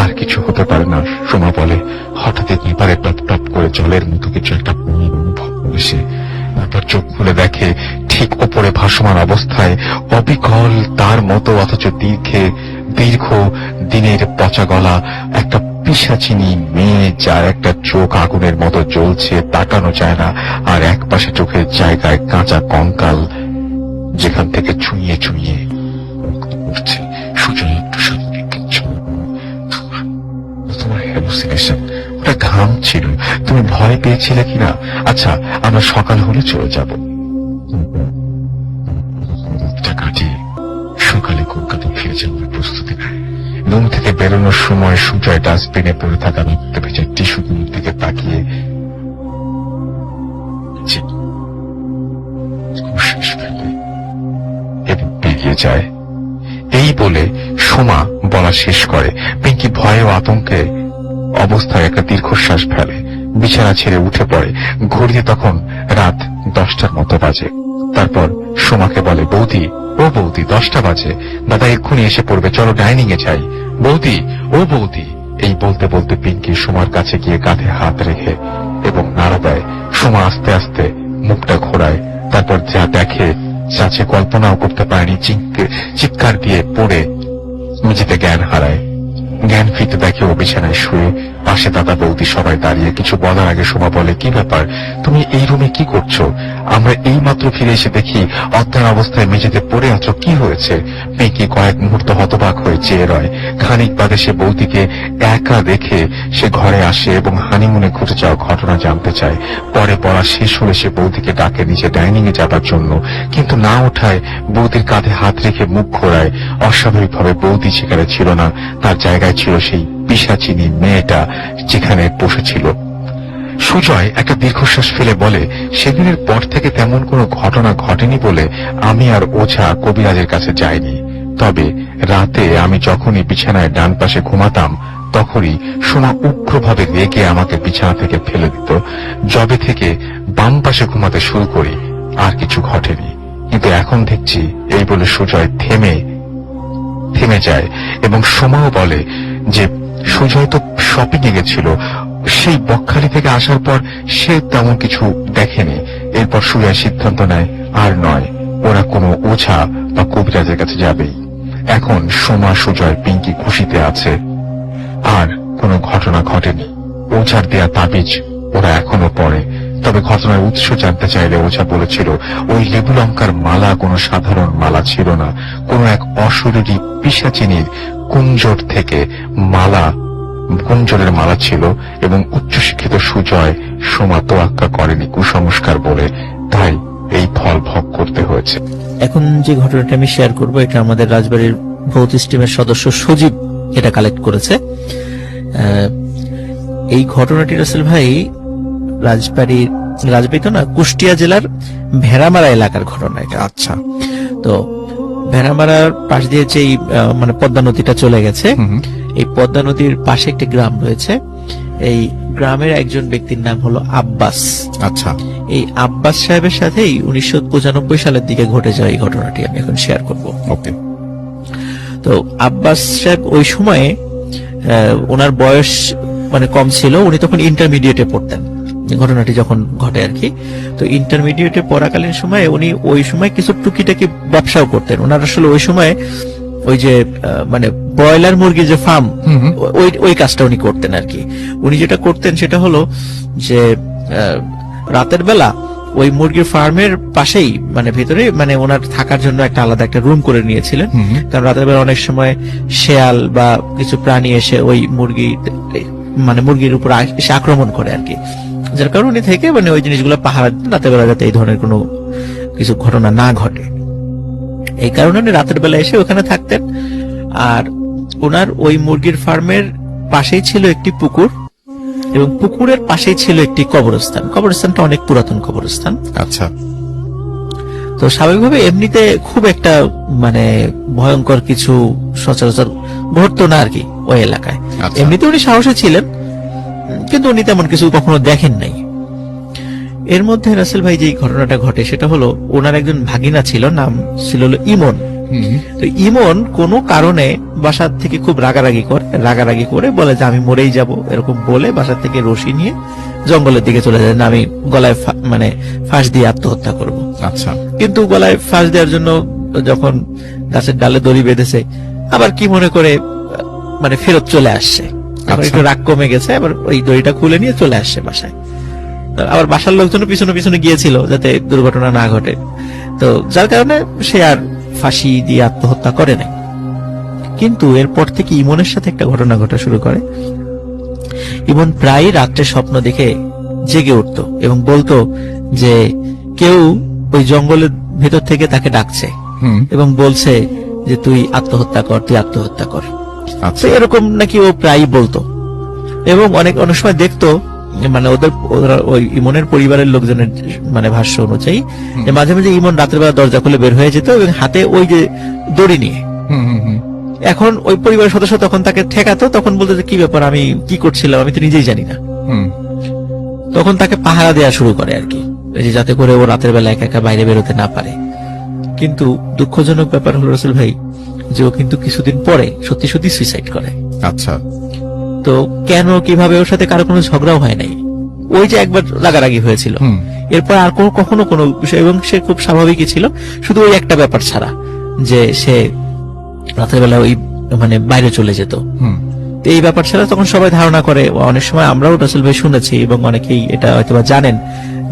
আর কিছু হতে পারে না। সোমা বলে হঠাৎই নিপারে টপ টপ করে জলের মতো কিছু একটা অনুভব করে সে। তারপর চোখ খুলে দেখে ঠিক ওপরে ভাসমান অবস্থায় অবিকল তার মতো অথচ দীর্ঘ দিনের পচা গলা একটা পিশাচিনী মেয়ে, যার একটা চোখ আগুনের মতো জ্বলছে, তাকানো যায় না। আর এক পাশে চোখের জায়গায় কাঁচা কঙ্কাল, যেখান থেকে ছুঁয়ে ছুঁয়ে রক্ত পড়ছে। সুজয় একটু শান্তি কিচ্ছু। তোমার হ্যালুসিনেশন, ওটা ঘাম ছিল। তুমি ভয় পেয়েছিলে কিনা? আচ্ছা, আমরা সকাল হলে চলে যাব। কাটিয়ে সকালে কলকাতা ফিরে যাওয়ার প্রস্তুতি নেয়। রুম থেকে বেরোনোর সময় সুজয় ডাস্টবিনে পড়ে থাকা রক্ত ভেজা টিস্যুগুলোর দিকে তাকিয়ে শ্বাস ফেলে এবং বেরিয়ে যায়। এই বলে সোমা বলা শেষ করে। পিঙ্কি ভয়ে ও আতঙ্কে অবস্থায় একটা দীর্ঘশ্বাস ফেলে, বিছানা ছেড়ে উঠে পড়ে। ঘড়িতে তখন রাত 10টার মতো বাজে। তারপর সোমাকে বলে, বৌদি, ও বৌদি, 10টা বাজে, দাদা এক্ষুনি এসে পড়বে, চলো ডাইনিং এ যাই। বৌদি, ও বৌদি, এই বলতে বলতে পিঙ্কি সোমার কাছে গিয়ে কাঁধে হাত রেখে এবং নাড়া দেয়। সোমা আস্তে আস্তে মুখটা ঘোরায়। তারপর যা দেখে চাচে কল্পনাও করতে পারেনি, চিৎকার দিয়ে পড়ে মেঝেতে জ্ঞান হারায়। জ্ঞান ফিরতে দেখে ও বিছানায় শুয়ে, পাশে দাদা বৌদি সবাই দাঁড়িয়ে। কিছু বলার আগে সোমা বলে, কি ব্যাপার, তুমি এই রুমে কি করছো? আমরা এই মাত্র ফিরে এসে দেখি অজ্ঞান অবস্থায় মেঝেতে পড়ে আছো, কি হয়েছে? পিঙ্কি কয়েক মুহূর্ত হতবাক হয়ে চেয়ে রয়। খানিক বাদে সে বৌদিকে একা দেখে সে ঘরে আসে এবং হানিমুনে ঘটে যাওয়া ঘটনা জানতে চায়। পরে পড়া শেষ হলে সে বৌদিকে ডাকে নিচে ডাইনিং এ যাবার জন্য, কিন্তু না ওঠায় বৌদির কাঁধে হাত রেখে মুখ ঘোরায়। অস্বাভাবিকভাবে বৌদি সেখানে ছিল না, তার জায়গায় ছিল সেই পিশাচিনী মেয়েটা যেখানে বসেছিল। সুজয় একটা দীর্ঘশ্বাস ফেলে বলে, সেদিনের পর থেকে তেমন কোনো ঘটনা ঘটেনি বলে আমি আর ওঝা কবিরাজের কাছে যাইনি। তবে রাতে আমি যখনই বিছানায় ডান পাশে ঘুমাতাম তখনই সোমা উগ্রভাবে রেগে আমাকে বিছানা থেকে ফেলে দিত। যবে থেকে বাম পাশে ঘুমাতে শুরু করি আর কিছু ঘটেনি, কিন্তু এখন দেখছি। এই বলে সুজয় থেমে যায় এবং সোমাও বলে যে সুজয় তো শপিং এ গেছিল, সেই বকখালি থেকে আসার পর সে তেমন কিছু দেখেনি। এরপর সুজয় সিদ্ধান্ত নেয় আর নয়, ওরা কোনো ওঝা বা কবিরাজের কাছে যাবেই। এখন সোমা, সুজয়, পিঙ্কি খুশিতে আছে, আর কোনো ঘটনা ঘটেনি। ওঝার দেয়া তাবিজ ওরা এখনো পড়ে। তবে ঘটনার উৎস জানতে চাইলে ওঝা বলেছিল ওই লেবু লঙ্কার মালা কোনো সাধারণ মালা ছিল না, কোনো এক অশরীরী পিশাচিনীর কুঞ্জর থেকে কুঞ্জরের মালা ছিল এবং উচ্চশিক্ষিত সুজয় সোমা তোয়াক্কা করেনি কুসংস্কার বলে, তাই এই ফল ভোগ করতে হয়েছে। এখন যে ঘটনাটা আমি শেয়ার করব, এটা আমাদের রাজবাড়ির ভৌতিক টিমের সদস্য সজীব এটা কালেক্ট করেছে। এই ঘটনাটি রাসেল ভাই রাজবাড়ি তো না, কুষ্টিয়া জেলার ভেড়ামারা এলাকার ঘটনা এটা। আচ্ছা, তো ভেড়ামারার পাশ দিয়ে যে মানে পদ্মা নদীটা চলে গেছে, এই পদ্মা নদীর পাশে একটি গ্রাম রয়েছে। এই গ্রামের একজন ব্যক্তির নাম হলো আব্বাস। আচ্ছা, এই আব্বাস সাহেবের সাথেই 1995 সালের দিকে ঘটে যাওয়া এই ঘটনাটি আমি এখন শেয়ার করব। ওকে। তো আব্বাস সাহেব ওই সময়ে ওনার বয়স মানে কম ছিল, উনি তখন ইন্টারমিডিয়েটে পড়তেন ঘটনাটি যখন ঘটে আর কি। তো ইন্টারমিডিয়েটে পড়াকালীন সময়ে উনি ওই সময় কিছু টুকিটাকি ব্যবসাও করতেন। ওনার আসলে ওই সময় ওই যে মানে ব্রয়লার মুরগির যে ফার্ম, ওই কাজটা উনি করতেন আর কি। উনি যেটা করতেন সেটা হলো যে রাতের বেলা ওই মুরগির ফার্মের পাশেই মানে ভেতরে মানে ওনার থাকার জন্য একটা আলাদা একটা রুম করে নিয়েছিলেন। কারণ রাতের বেলা অনেক সময় শেয়াল বা কিছু প্রাণী এসে ওই মুরগির উপর এসে আক্রমণ করে আর কি। যার কারণে উনি থেকে মানে ওই জিনিসগুলো পাহারা দিতেন রাতের বেলা, যাতে এই ধরনের কোনো কিছু ঘটনা না ঘটে। এই কারণে উনি রাতের বেলা এসে ওখানে থাকতেন। আর ওনার ওই মুরগির ফার্মের পাশেই ছিল একটি পুকুর, এবং পুকুরের পাশেই ছিল একটি কবরস্থান। কবরস্থানটা অনেক পুরাতন কবরস্থান। আচ্ছা। তো স্বাভাবিকভাবে এমনিতে খুব একটা মানে ভয়ঙ্কর কিছু সচরাচর ঘটতো না আর কি ওই এলাকায়। আচ্ছা। এমনিতে উনি সাহসী ছিলেন, কিন্তু উনি তেমন কিছু কখনো দেখেন নাই। এর মধ্যে রাসেল ভাই যে ঘটনাটা ঘটে সেটা হলো, ওনার একজন ভাগিনা ছিল, নাম ছিল হলো ইমন। তো ইমন কোনো কারণে বাসার থেকে খুব রাগারাগি করে বলে যে আমি মরেই যাব, এরকম বলে বাসার থেকে রশি নিয়ে জঙ্গলের দিকে চলে যায়, আমি গলায় মানে ফাঁস দিয়ে আত্মহত্যা করব। আচ্ছা। কিন্তু গলায় ফাঁস দেওয়ার জন্য যখন গাছের ডালে দড়ি বেঁধেছে, আবার কি মনে করে মানে ফেরত চলে আসছে। এখন একটু রাগ কমে গেছে, আবার ওই দড়িটা খুলে নিয়ে চলে আসছে বাসায়। আবার বাসার লোকজন পিছনে পিছনে গিয়েছিল যাতে দুর্ঘটনা না ঘটে। তো যার কারণে সে আর ফাঁসি দিয়ে আত্মহত্যা করে নাই। কিন্তু এরপর থেকে ইমনের সাথে একটা ঘটনা ঘটা শুরু করে। ইমন প্রায় রাত্রে স্বপ্ন দেখে জেগে উঠত এবং বলতো যে কেউ ওই জঙ্গলের ভেতর থেকে তাকে ডাকছে এবং বলছে যে তুই আত্মহত্যা কর। আচ্ছা। এরকম নাকি ও প্রায়ই বলতো। এবং অনেক সময় দেখতো মানে ওরা ওই ইমনের পরিবারের লোকজনের মানে ভাষ্য অনুযায়ী যে মাঝে মাঝে ইমন রাতের বেলা দরজা খুলে বের হয়ে যেত এবং হাতে ওই যে দড়ি নিয়ে। এখন ওই পরিবারের সদস্য তখন তাকে ঠেকাতো, তখন বলতো যে কি ব্যাপার, আমি কি করছিলাম আমি তো নিজেই জানি না। তখন তাকে পাহারা দেওয়া শুরু করে আর কি, যাতে করে ও রাতের বেলা একা একা বাইরে বেরোতে না পারে। কিন্তু দুঃখজনক ব্যাপার হলো রাসেল ভাই, যে ও কিন্তু কিছুদিন পরে সত্যি সত্যি সুইসাইড করে। আচ্ছা। তো কেন কিভাবে, ওর সাথে কারো কোনো ঝগড়াও হয় নাই, ওই যে একবার রাগারাগি হয়েছিল, এরপর আর কখনো কোনো বিষয়, এবং সে খুব স্বাভাবিকই ছিল, শুধু ওই একটা ব্যাপার ছাড়া যে সে রাতের বেলা ওই মানে বাইরে চলে যেত। এই ব্যাপার ছাড়া তখন সবাই ধারণা করে, অনেক সময় আমরাও রাসেল ভাই শুনেছি এবং অনেকেই এটা হয়তো জানেন,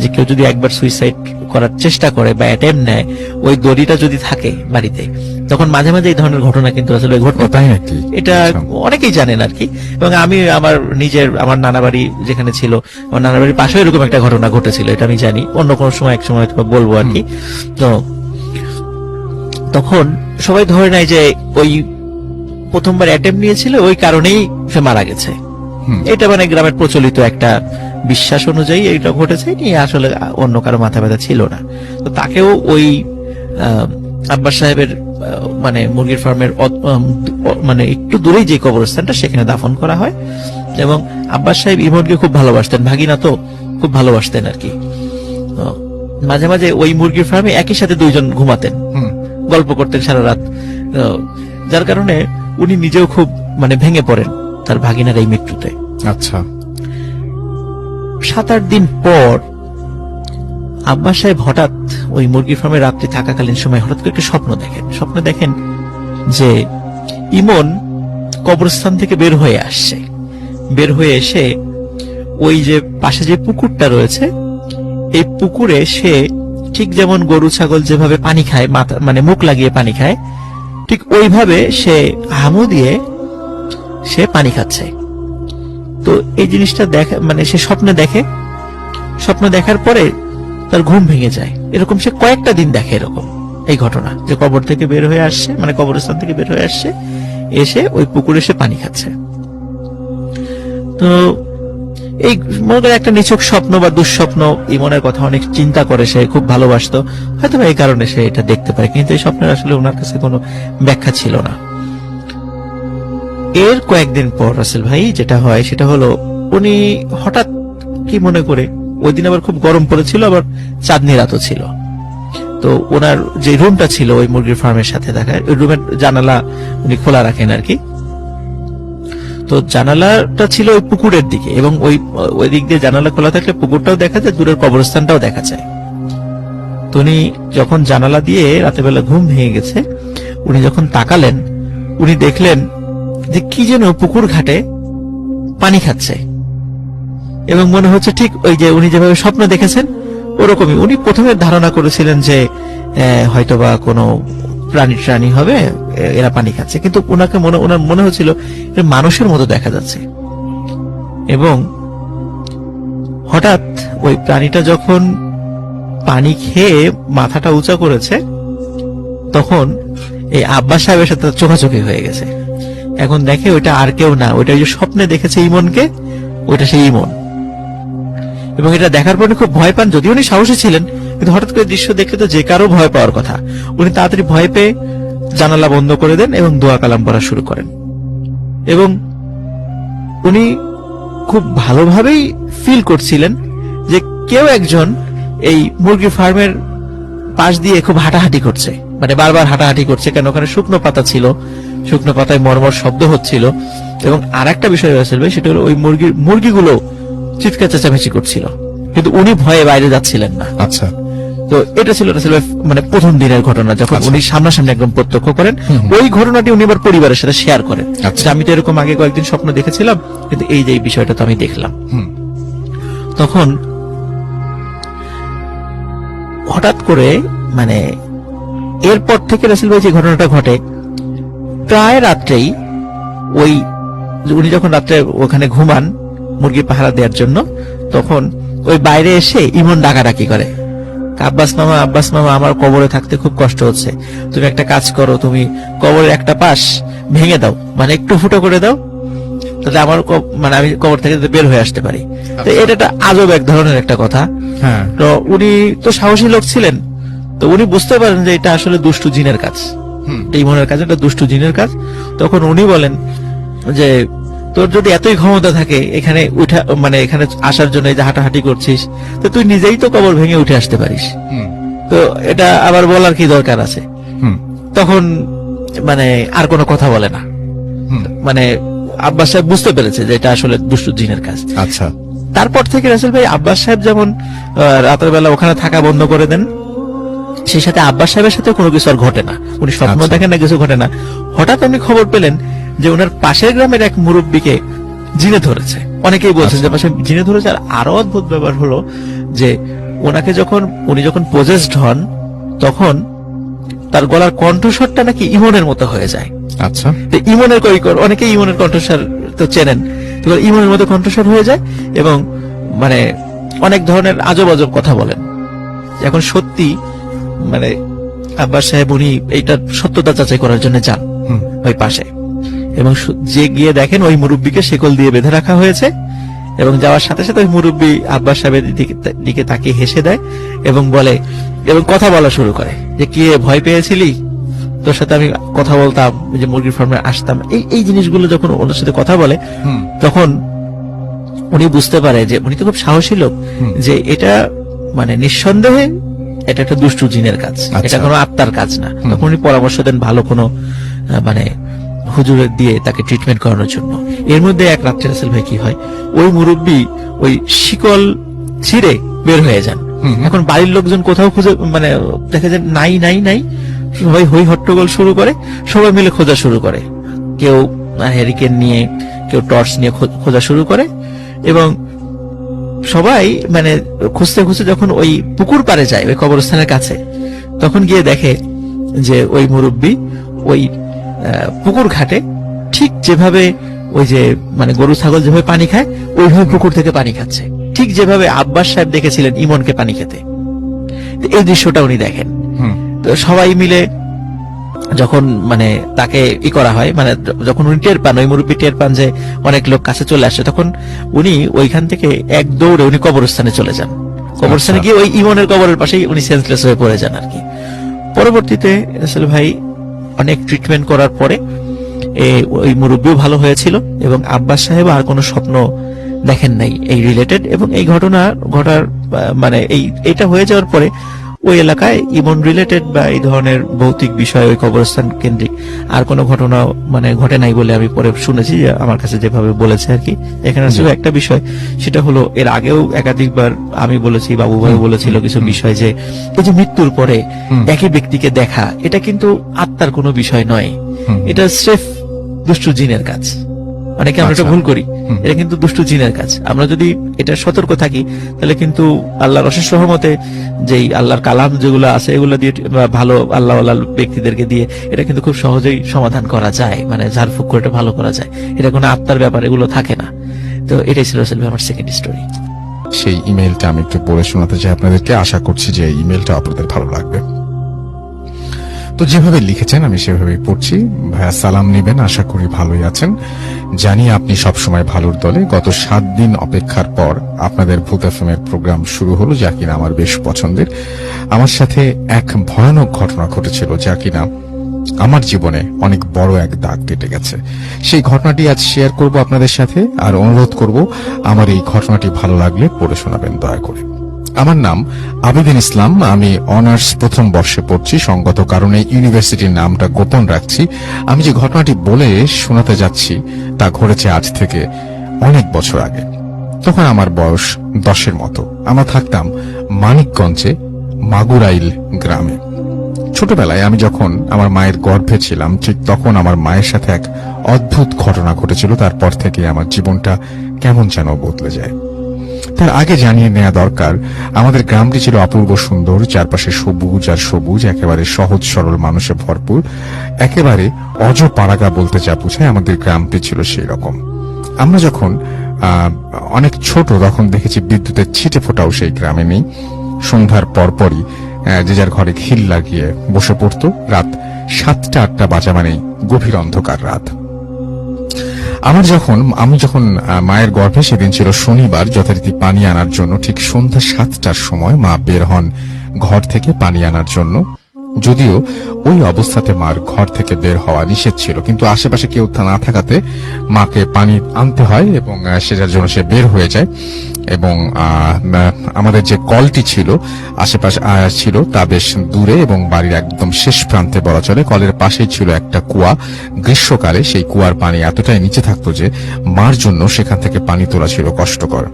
যে কেউ যদি একবার সুইসাইড করার চেষ্টা করে বা অ্যাটেম্প নেয়, ওই দড়িটা যদি থাকে বাড়িতে, তখন মাঝে মাঝে এই ধরনের ঘটনা কিন্তু আসলে ঘটতে পারে। এটা অনেকেই জানেন আর কি। এবং আমি আমার নানা বাড়ি যেখানে ছিল, আমার নানা বাড়ির পাশে এরকম একটা ঘটনা ঘটেছিল, এটা আমি জানি, অন্য কোনো সময় এক সময় বলবো আর কি। তো তখন সবাই ধরে নেয় যে ওই প্রথমবার অ্যাটেম্প নিয়েছিল, ওই কারণেই সে মারা গেছে। এটা মানে গ্রামের প্রচলিত একটা বিশ্বাস অনুযায়ী এটা ঘটেছে, নিয়ে আসলে অন্য কারো মাথা ব্যথা ছিল না। তো তাকেও ওই আব্বাস সাহেবের মানে মুরগির ফার্মের মানে একটু দূরেই যে কবরস্থানটা, সেখানে দাফন করা হয়। এবং আব্বাস সাহেব ইমনকে খুব ভালোবাসতেন, ভাগিনা তো খুব ভালোবাসতেন আর কি। মাঝে মাঝে ওই মুরগির ফার্মে একই সাথে দুইজন ঘুমাতেন, গল্প করতেন সারা রাত। যার কারণে উনি নিজেও খুব মানে ভেঙে পড়েন তার ভাগিনার এই মৃত্যুতে। আচ্ছা। 7-8 দিন পর আব্বাস সাহেব হঠাৎ ওই মুরগির ফার্মে রাত্রি থাকাকালীন সময় হঠাৎ করে একটা স্বপ্ন দেখেন যে ইমন কবরস্থান থেকে বের হয়ে আসছে। বের হয়ে এসে ওই যে পাশে যে পুকুরটা রয়েছে, এই পুকুরে সে ঠিক যেমন গরু ছাগল যেভাবে পানি খায়, মাথা মানে মুখ লাগিয়ে পানি খায়, ঠিক ওইভাবে সে হামু দিয়ে সে পানি খাচ্ছে। তো এই জিনিসটা দেখে, মানে সে স্বপ্ন দেখার পরে তার ঘুম ভেঙে যায়। এরকম সে কয়েকটা দিন দেখে এরকম এই ঘটনা, যে কবর থেকে বের হয়ে আসছে, মানে কবরস্থান থেকে বের হয়ে আসছে, এসে ওই পুকুরে সে পানি খাচ্ছে। তো এই মনে করে একটা নিছক স্বপ্ন বা দুঃস্বপ্ন, ইমনের কথা অনেক চিন্তা করে, সে খুব ভালোবাসতো, হয়তো এই কারণে সে এটা দেখতে পারে, কিন্তু এই স্বপ্নের আসলে ওনার কাছে কোনো ব্যাখ্যা ছিল না। এর কয়েকদিন পর রাসেল ভাই যেটা হয় সেটা হলো, উনি হঠাৎ কি মনে করে, ওই দিন আবার খুব গরম পড়েছিল, আবার চাঁদনি রাতও ছিল। তো ওনার যে রুমটা ছিল ওই মুরগির ফার্মের সাথে দেখা, ওই রুমের জানালা উনি খোলা রাখেন আর কি। তো জানালাটা ছিল ওই পুকুরের দিকে, এবং ওই দিক দিয়ে জানালা খোলা থাকলে পুকুরটাও দেখা যায়, দূরের কবরস্থানটাও দেখা যায়। তো উনি যখন জানালা দিয়ে রাতের বেলা ঘুম ভেঙে গেছে, উনি যখন তাকালেন, উনি দেখলেন যে কি যেন পুকুর ঘাটে পানি খাচ্ছে, এবং মনে হচ্ছে ঠিক ওই যে উনি যেভাবে স্বপ্ন দেখেছেন ওরকমই। উনি প্রথমে ধারণা করেছিলেন যে হয়তোবা কোনো প্রাণী হবে, এরা পানি খাচ্ছে, কিন্তু ওনার মনে হচ্ছিল মানুষের মতো দেখা যাচ্ছে। এবং হঠাৎ ওই প্রাণীটা যখন পানি খেয়ে মাথাটা উঁচা করেছে, তখন এই আব্বাস সাহেবের সাথে চোখাচোখি হয়ে গেছে। এখন দেখে ওইটা আর কেউ না, ওইটা ওই যে স্বপ্নে দেখেছে ইমনকে, ওইটা সেই ইমন। এবং এটা দেখার পর খুব ভয় পান, যদিও উনি সাহসী ছিলেন, কিন্তু হঠাৎ করে দৃশ্য দেখে তো যে কারো ভয় পাওয়ার কথা। উনি তাড়াতাড়ি ভয় পেয়ে জানালা বন্ধ করে দেন এবং দোয়া কালাম পড়া শুরু করেন। এবং উনি খুব ভালোভাবেই ফিল করছিলেন যে কেউ একজন এই মুরগি ফার্মের পাশ দিয়ে খুব হাঁটাহাঁটি করছে, মানে বারবার হাঁটাহাঁটি করছে, কেন ওখানে শুকনো পাতা ছিল, শুকনো পাতায় মরমর শব্দ হচ্ছিল। এবং আর একটা বিষয় রয়েছে ভাই, সেটা হলো ওই মুরগিগুলো চিৎকার চেঁচামেচি করছিল, কিন্তু উনি ভয়ে বাইরে যাচ্ছিলেন না। আচ্ছা, তো এটা ছিল মানে প্রথম দিনের ঘটনা, যখন উনি সামনাসামনি একদম প্রত্যক্ষ করেন। ওই ঘটনাটি উনি আবার পরিবারের সাথে শেয়ার করেন, যে আমি তো এরকম আগে কয়েকদিন স্বপ্ন দেখেছিলাম, কিন্তু এই যে বিষয়টা তো আমি দেখলাম। তখন হঠাৎ করে, মানে এরপর থেকে রাসেল ভাই যে ঘটনাটা ঘটে, প্রায় রাত্রেই ওই উনি যখন রাত্রে ওখানে ঘুমান মুরগি পাহারা দেওয়ার জন্য, তখন ওই বাইরে এসে ইমন ডাকাডাকি করে, আব্বাস মামা আমার কবরে থাকতে খুব কষ্ট হচ্ছে, তুমি একটা কাজ করো, তুমি কবরের একটা পাশ ভেঙে দাও, মানে একটু ফুটো করে দাও, তাহলে আমার মানে আমি কবর থেকে বের হয়ে আসতে পারি। তো এটা একটা আজব এক ধরনের একটা কথা। তো উনি তো সাহসী লোক ছিলেন, তো উনি বুঝতে পারেন যে এটা আসলে দুষ্টু জিনের কাজ, ইমনের কাজ, এটা দুষ্টু জিনের কাজ। তখন উনি বলেন যে তোর যদি এতই ক্ষমতা থাকে এখানে উঠা, মানে এখানে আসার জন্য যে হাঁটাহাঁটি করছিস, তো তুই নিজেই তো কবর ভেঙে উঠে আসতে পারিস, তো এটা আবার বলার কি দরকার আছে? তখন মানে আর কোনো কথা বলে না, মানে আব্বাস সাহেব বুঝতে পেরেছে যে এটা আসলে দুষ্টু জিনের কাজ। আচ্ছা, তারপর থেকে রাসেল ভাই আব্বাস সাহেব যেমন রাতের বেলা ওখানে থাকা বন্ধ করে দেন, সেই সাথে আব্বাস সাহেবের সাথে কোনো কিছু আর ঘটে না। উনি স্বপ্ন দেখেন না, কিছু ঘটে না। হঠাৎ উনি খবর পেলেন যে ওনার পাশের গ্রামের এক মুরব্বীকে জিনে ধরেছে। অনেকেই বলছেন যে পাশে জিনে ধরেছে। আর আরো অদ্ভুত ব্যাপার হলো যে উনি যখন পজেসড হন, তখন তার গলার কণ্ঠস্বরটা নাকি ইমনের মতো হয়ে যায়। আচ্ছা, ইমনের অনেকে ইমনের কণ্ঠস্বর তো চেনেন, তো ইমনের মতো কণ্ঠস্বর হয়ে যায়, এবং মানে অনেক ধরনের আজব আজব কথা বলেন। এখন সত্যি মানে আব্বাস সাহেব উনি এইটার সত্যতা যাচাই করার জন্য যান ওই পাশে, এবং যে গিয়ে দেখেন ওই মুরব্বীকে শেকল দিয়ে বেঁধে রাখা হয়েছে, এবং যাওয়ার সাথে সাথে ওই মুরব্বী আব্বাস সাহেবের দিকে তাকিয়ে হেসে দেয় এবং বলে, এবং কথা বলা শুরু করে যে কি ভয় পেয়েছিলি, তোর সাথে আমি কথা বলতাম, যে মুরগির ফার্মে আসতাম, এই জিনিসগুলো যখন ওনার সাথে কথা বলে, তখন উনি বুঝতে পারে যে উনি তো খুব সাহসী লোক, যে এটা মানে নিঃসন্দেহে এটা একটা দুষ্টু জিনের কাজ, এটা কোনো আত্মার কাজ না। তখন উনি পরামর্শ দেন ভালো কোনো মানে হুজুরের দিয়ে তাকে ট্রিটমেন্ট করানোর জন্য। এর মধ্যে এক রাত্রে রাসেল ভাই কি হয়, ওই মুরব্বী ওই শিকল ছিঁড়ে বের হয়ে যান। এখন বাড়ির লোকজন কোথাও খুঁজে, মানে দেখা যায় নাই নাই নাই, সবাই হই হট্টগোল শুরু করে, সবাই মিলে খোঁজা শুরু করে, কেউ হ্যারিকেন নিয়ে, কেউ টর্চ নিয়ে খোঁজা শুরু করে, এবং সবাই মানে খুঁজতে খুঁজতে যখন ওই পুকুর পাড়ে যায়, ওই কবরস্থানের কাছে, তখন গিয়ে দেখে যে ওই মুরব্বী ওই পুকুর ঘাটে ঠিক যেভাবে ওই যে মানে গরু ছাগল যেভাবে পানি খায় ওইভাবে পুকুর থেকে পানি খাচ্ছে, ঠিক যেভাবে আব্বাস সাহেব দেখেছিলেন ইমনকে পানি খেতে। তো এই দৃশ্যটা উনি দেখেন। তো সবাই মিলে যখন মানে তাকে করা হয়, মানে যখন উনি টের পান, ওই মুরব্বী টের পান যে অনেক লোক কাছে চলে আসছে, তখন উনি ওইখান থেকে এক দৌড়ে উনি কবরস্থানে চলে যান। কবরস্থানে গিয়ে ওই ইমনের কবরের পাশেই উনি সেন্সলেস হয়ে পড়ে যান আর কি। পরবর্তীতে রাসেল ভাই অনেক ট্রিটমেন্ট করার পরে ওই মুরব্বীও ভালো হয়েছিল এবং আব্বাস সাহেব আর কোনো স্বপ্ন দেখেন নাই এই রিলেটেড। এবং এই ঘটার মানে এইটা হয়ে যাওয়ার পরে ওই এলাকায় ইমন রিলেটেড বা এই ধরনের ভৌতিক বিষয় ওই কবরস্থান কেন্দ্রিক আর কোনো ঘটনা মানে ঘটে নাই বলে আমি পরে শুনেছি, যে আমার কাছে যেভাবে বলেছে আর কি। এখানে আসলে একটা বিষয়, সেটা হলো এর আগেও একাধিকবার আমি বলেছি, বাবু ভাই বলেছিল কিছু বিষয়, যে এই যে মৃত্যুর পরে একই ব্যক্তিকে দেখা, এটা কিন্তু আত্মার কোনো বিষয় নয়, এটা স্রেফ দুষ্টু জিনের কাজ। অনেকে আমরা এটা ভুল করি, এটা কিন্তু দুষ্টু জিনের কাজ। আমরা যদি এটা সতর্ক থাকি তাহলে কিন্তু আল্লাহর অশেষ রহমতে যেই আল্লাহর কালাম যেগুলো আছে এগুলো দিয়ে ভালো আল্লাহ ব্যক্তিদেরকে দিয়ে এটা কিন্তু খুব সহজেই সমাধান করা যায়, মানে ঝাড়ফুঁক করে এটা ভালো করা যায়। এটা কোনো আত্মার ব্যাপার, এগুলো থাকে না। তো এটাই ছিল আসলে আমার সেকেন্ড স্টোরি। সেই ইমেলটা আমি একটু পড়ে শোনাতে চাই আপনাদেরকে, আশা করছি যে ইমেলটা আপনাদের ভালো লাগবে। তো যেভাবে লিখেছেন আমি সেভাবেই পড়ছি। ভাইয়া সালাম নিবেন, আশা করি ভালোই আছেন। জানি আপনি সবসময় ভালোর দলে। গত 7 দিন অপেক্ষার পর আপনাদের ভূত এফএমের প্রোগ্রাম শুরু হলো, যা কিনা আমার বেশ পছন্দের। আমার সাথে এক ভয়ানক ঘটনা ঘটেছিল, যা কিনা আমার জীবনে অনেক বড় এক দাগ কেটে গেছে। সেই ঘটনাটি আজ শেয়ার করব আপনাদের সাথে, আর অনুরোধ করব আমার এই ঘটনাটি ভালো লাগলে পড়ে শোনাবেন দয়া করে। আমার নাম আবিদিন ইসলাম, আমি অনার্স প্রথম বর্ষে পড়ছি। সঙ্গত কারণে ইউনিভার্সিটির নামটা গোপন রাখছি। আমি যে ঘটনাটি বলে শোনাতে যাচ্ছি তা ঘটেছে আজ থেকে অনেক বছর আগে। তখন আমার বয়স 10-এর মতো। আমরা থাকতাম মানিকগঞ্জে মাগুরাইল গ্রামে। ছোটবেলায় আমি যখন আমার মায়ের গর্ভে ছিলাম, ঠিক তখন আমার মায়ের সাথে এক অদ্ভুত ঘটনা ঘটেছিল। তারপর থেকে আমার জীবনটা কেমন যেন বদলে যায়। তার আগে জানিয়ে নেওয়া দরকার, আমাদের গ্রামটি ছিল অপূর্ব সুন্দর, চারপাশে সবুজ আর সবুজ, একেবারে সহজ সরল মানুষে ভরপুর, একেবারে অজপাড়াগা বলতে যা বোঝায় আমাদের গ্রামটি ছিল সেই রকম। আমরা যখন অনেক ছোট তখন দেখেছি বিদ্যুতের ছিটে ফোটাও সেই গ্রামে নেই। সন্ধ্যার পরপরই যে যার ঘরে খিল লাগিয়ে বসে পড়তো। রাত 7টা-8টা বাজা মানেই গভীর অন্ধকার রাত। আমি যখন মায়ের গর্ভে, সেদিন ছিল শনিবার, যথারীতি পানি আনার জন্য ঠিক সন্ধ্যা 7টার সময় মা বের হন ঘর থেকে পানি আনার জন্য। যদিও ওই অবস্থাতে মার ঘর থেকে বের হওয়া নিষেধ ছিল, কিন্তু আশেপাশে কেউ না থাকাতে মাকে পানি আনতে হয় এবং সেটার জন্য সে বের হয়ে যায়। এবং আমাদের যে কলটি ছিল আশেপাশে ছিল তা বেশ দূরে এবং বাড়ির একদম শেষ প্রান্তে বলা চলে। কলের পাশেই ছিল একটা কুয়া। গ্রীষ্মকালে সেই কুয়ার পানি এতটাই নিচে থাকতো যে মার জন্য সেখান থেকে পানি তোলা ছিল কষ্টকর।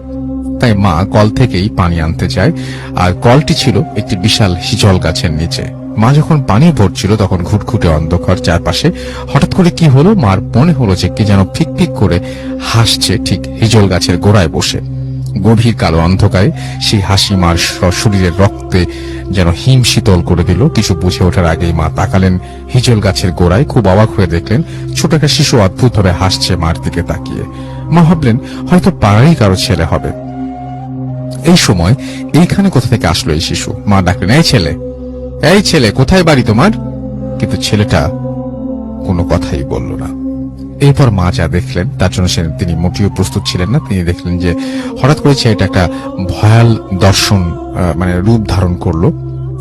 তাই মা কল থেকেই পানি আনতে যায়, আর কলটি ছিল একটি বিশাল হিজল গাছের নিচে। মা যখন পানি ভরছিল তখন ঘুটঘুটে অন্ধকার চারপাশে। হঠাৎ করে কি হলো, মার মনে হলো যে কে যেন ফিক করে হাসছে ঠিক হিজল গাছের গোড়ায় বসে। গভীর কালো অন্ধকারে সেই হাসি মার শরীরের রক্তে যেন হিম শীতল করে দিল। কিছু বুঝে ওঠার আগেই মা তাকালেন হিজল গাছের গোড়ায়। খুব অবাক হয়ে দেখলেন ছোট একটা শিশু অদ্ভুতভাবে হাসছে মার দিকে তাকিয়ে। মা ভাবলেন হয়তো পাড়ারই কারো ছেলে হবে। এই সময় এইখানে কোথা থেকে আসলো এই শিশু? মা ডাকলেন, এই ছেলে, কোথায় বাড়ি তোমার? কিন্তু ছেলেটা কোনো কথাই বলল না। এরপর মা যা দেখলেন তার জন্য তিনি মোটেও প্রস্তুত ছিলেন না। তিনি দেখলেন যে হঠাৎ করে ছেলেটা একটা ভয়াল দর্শন মানে রূপ ধারণ করলো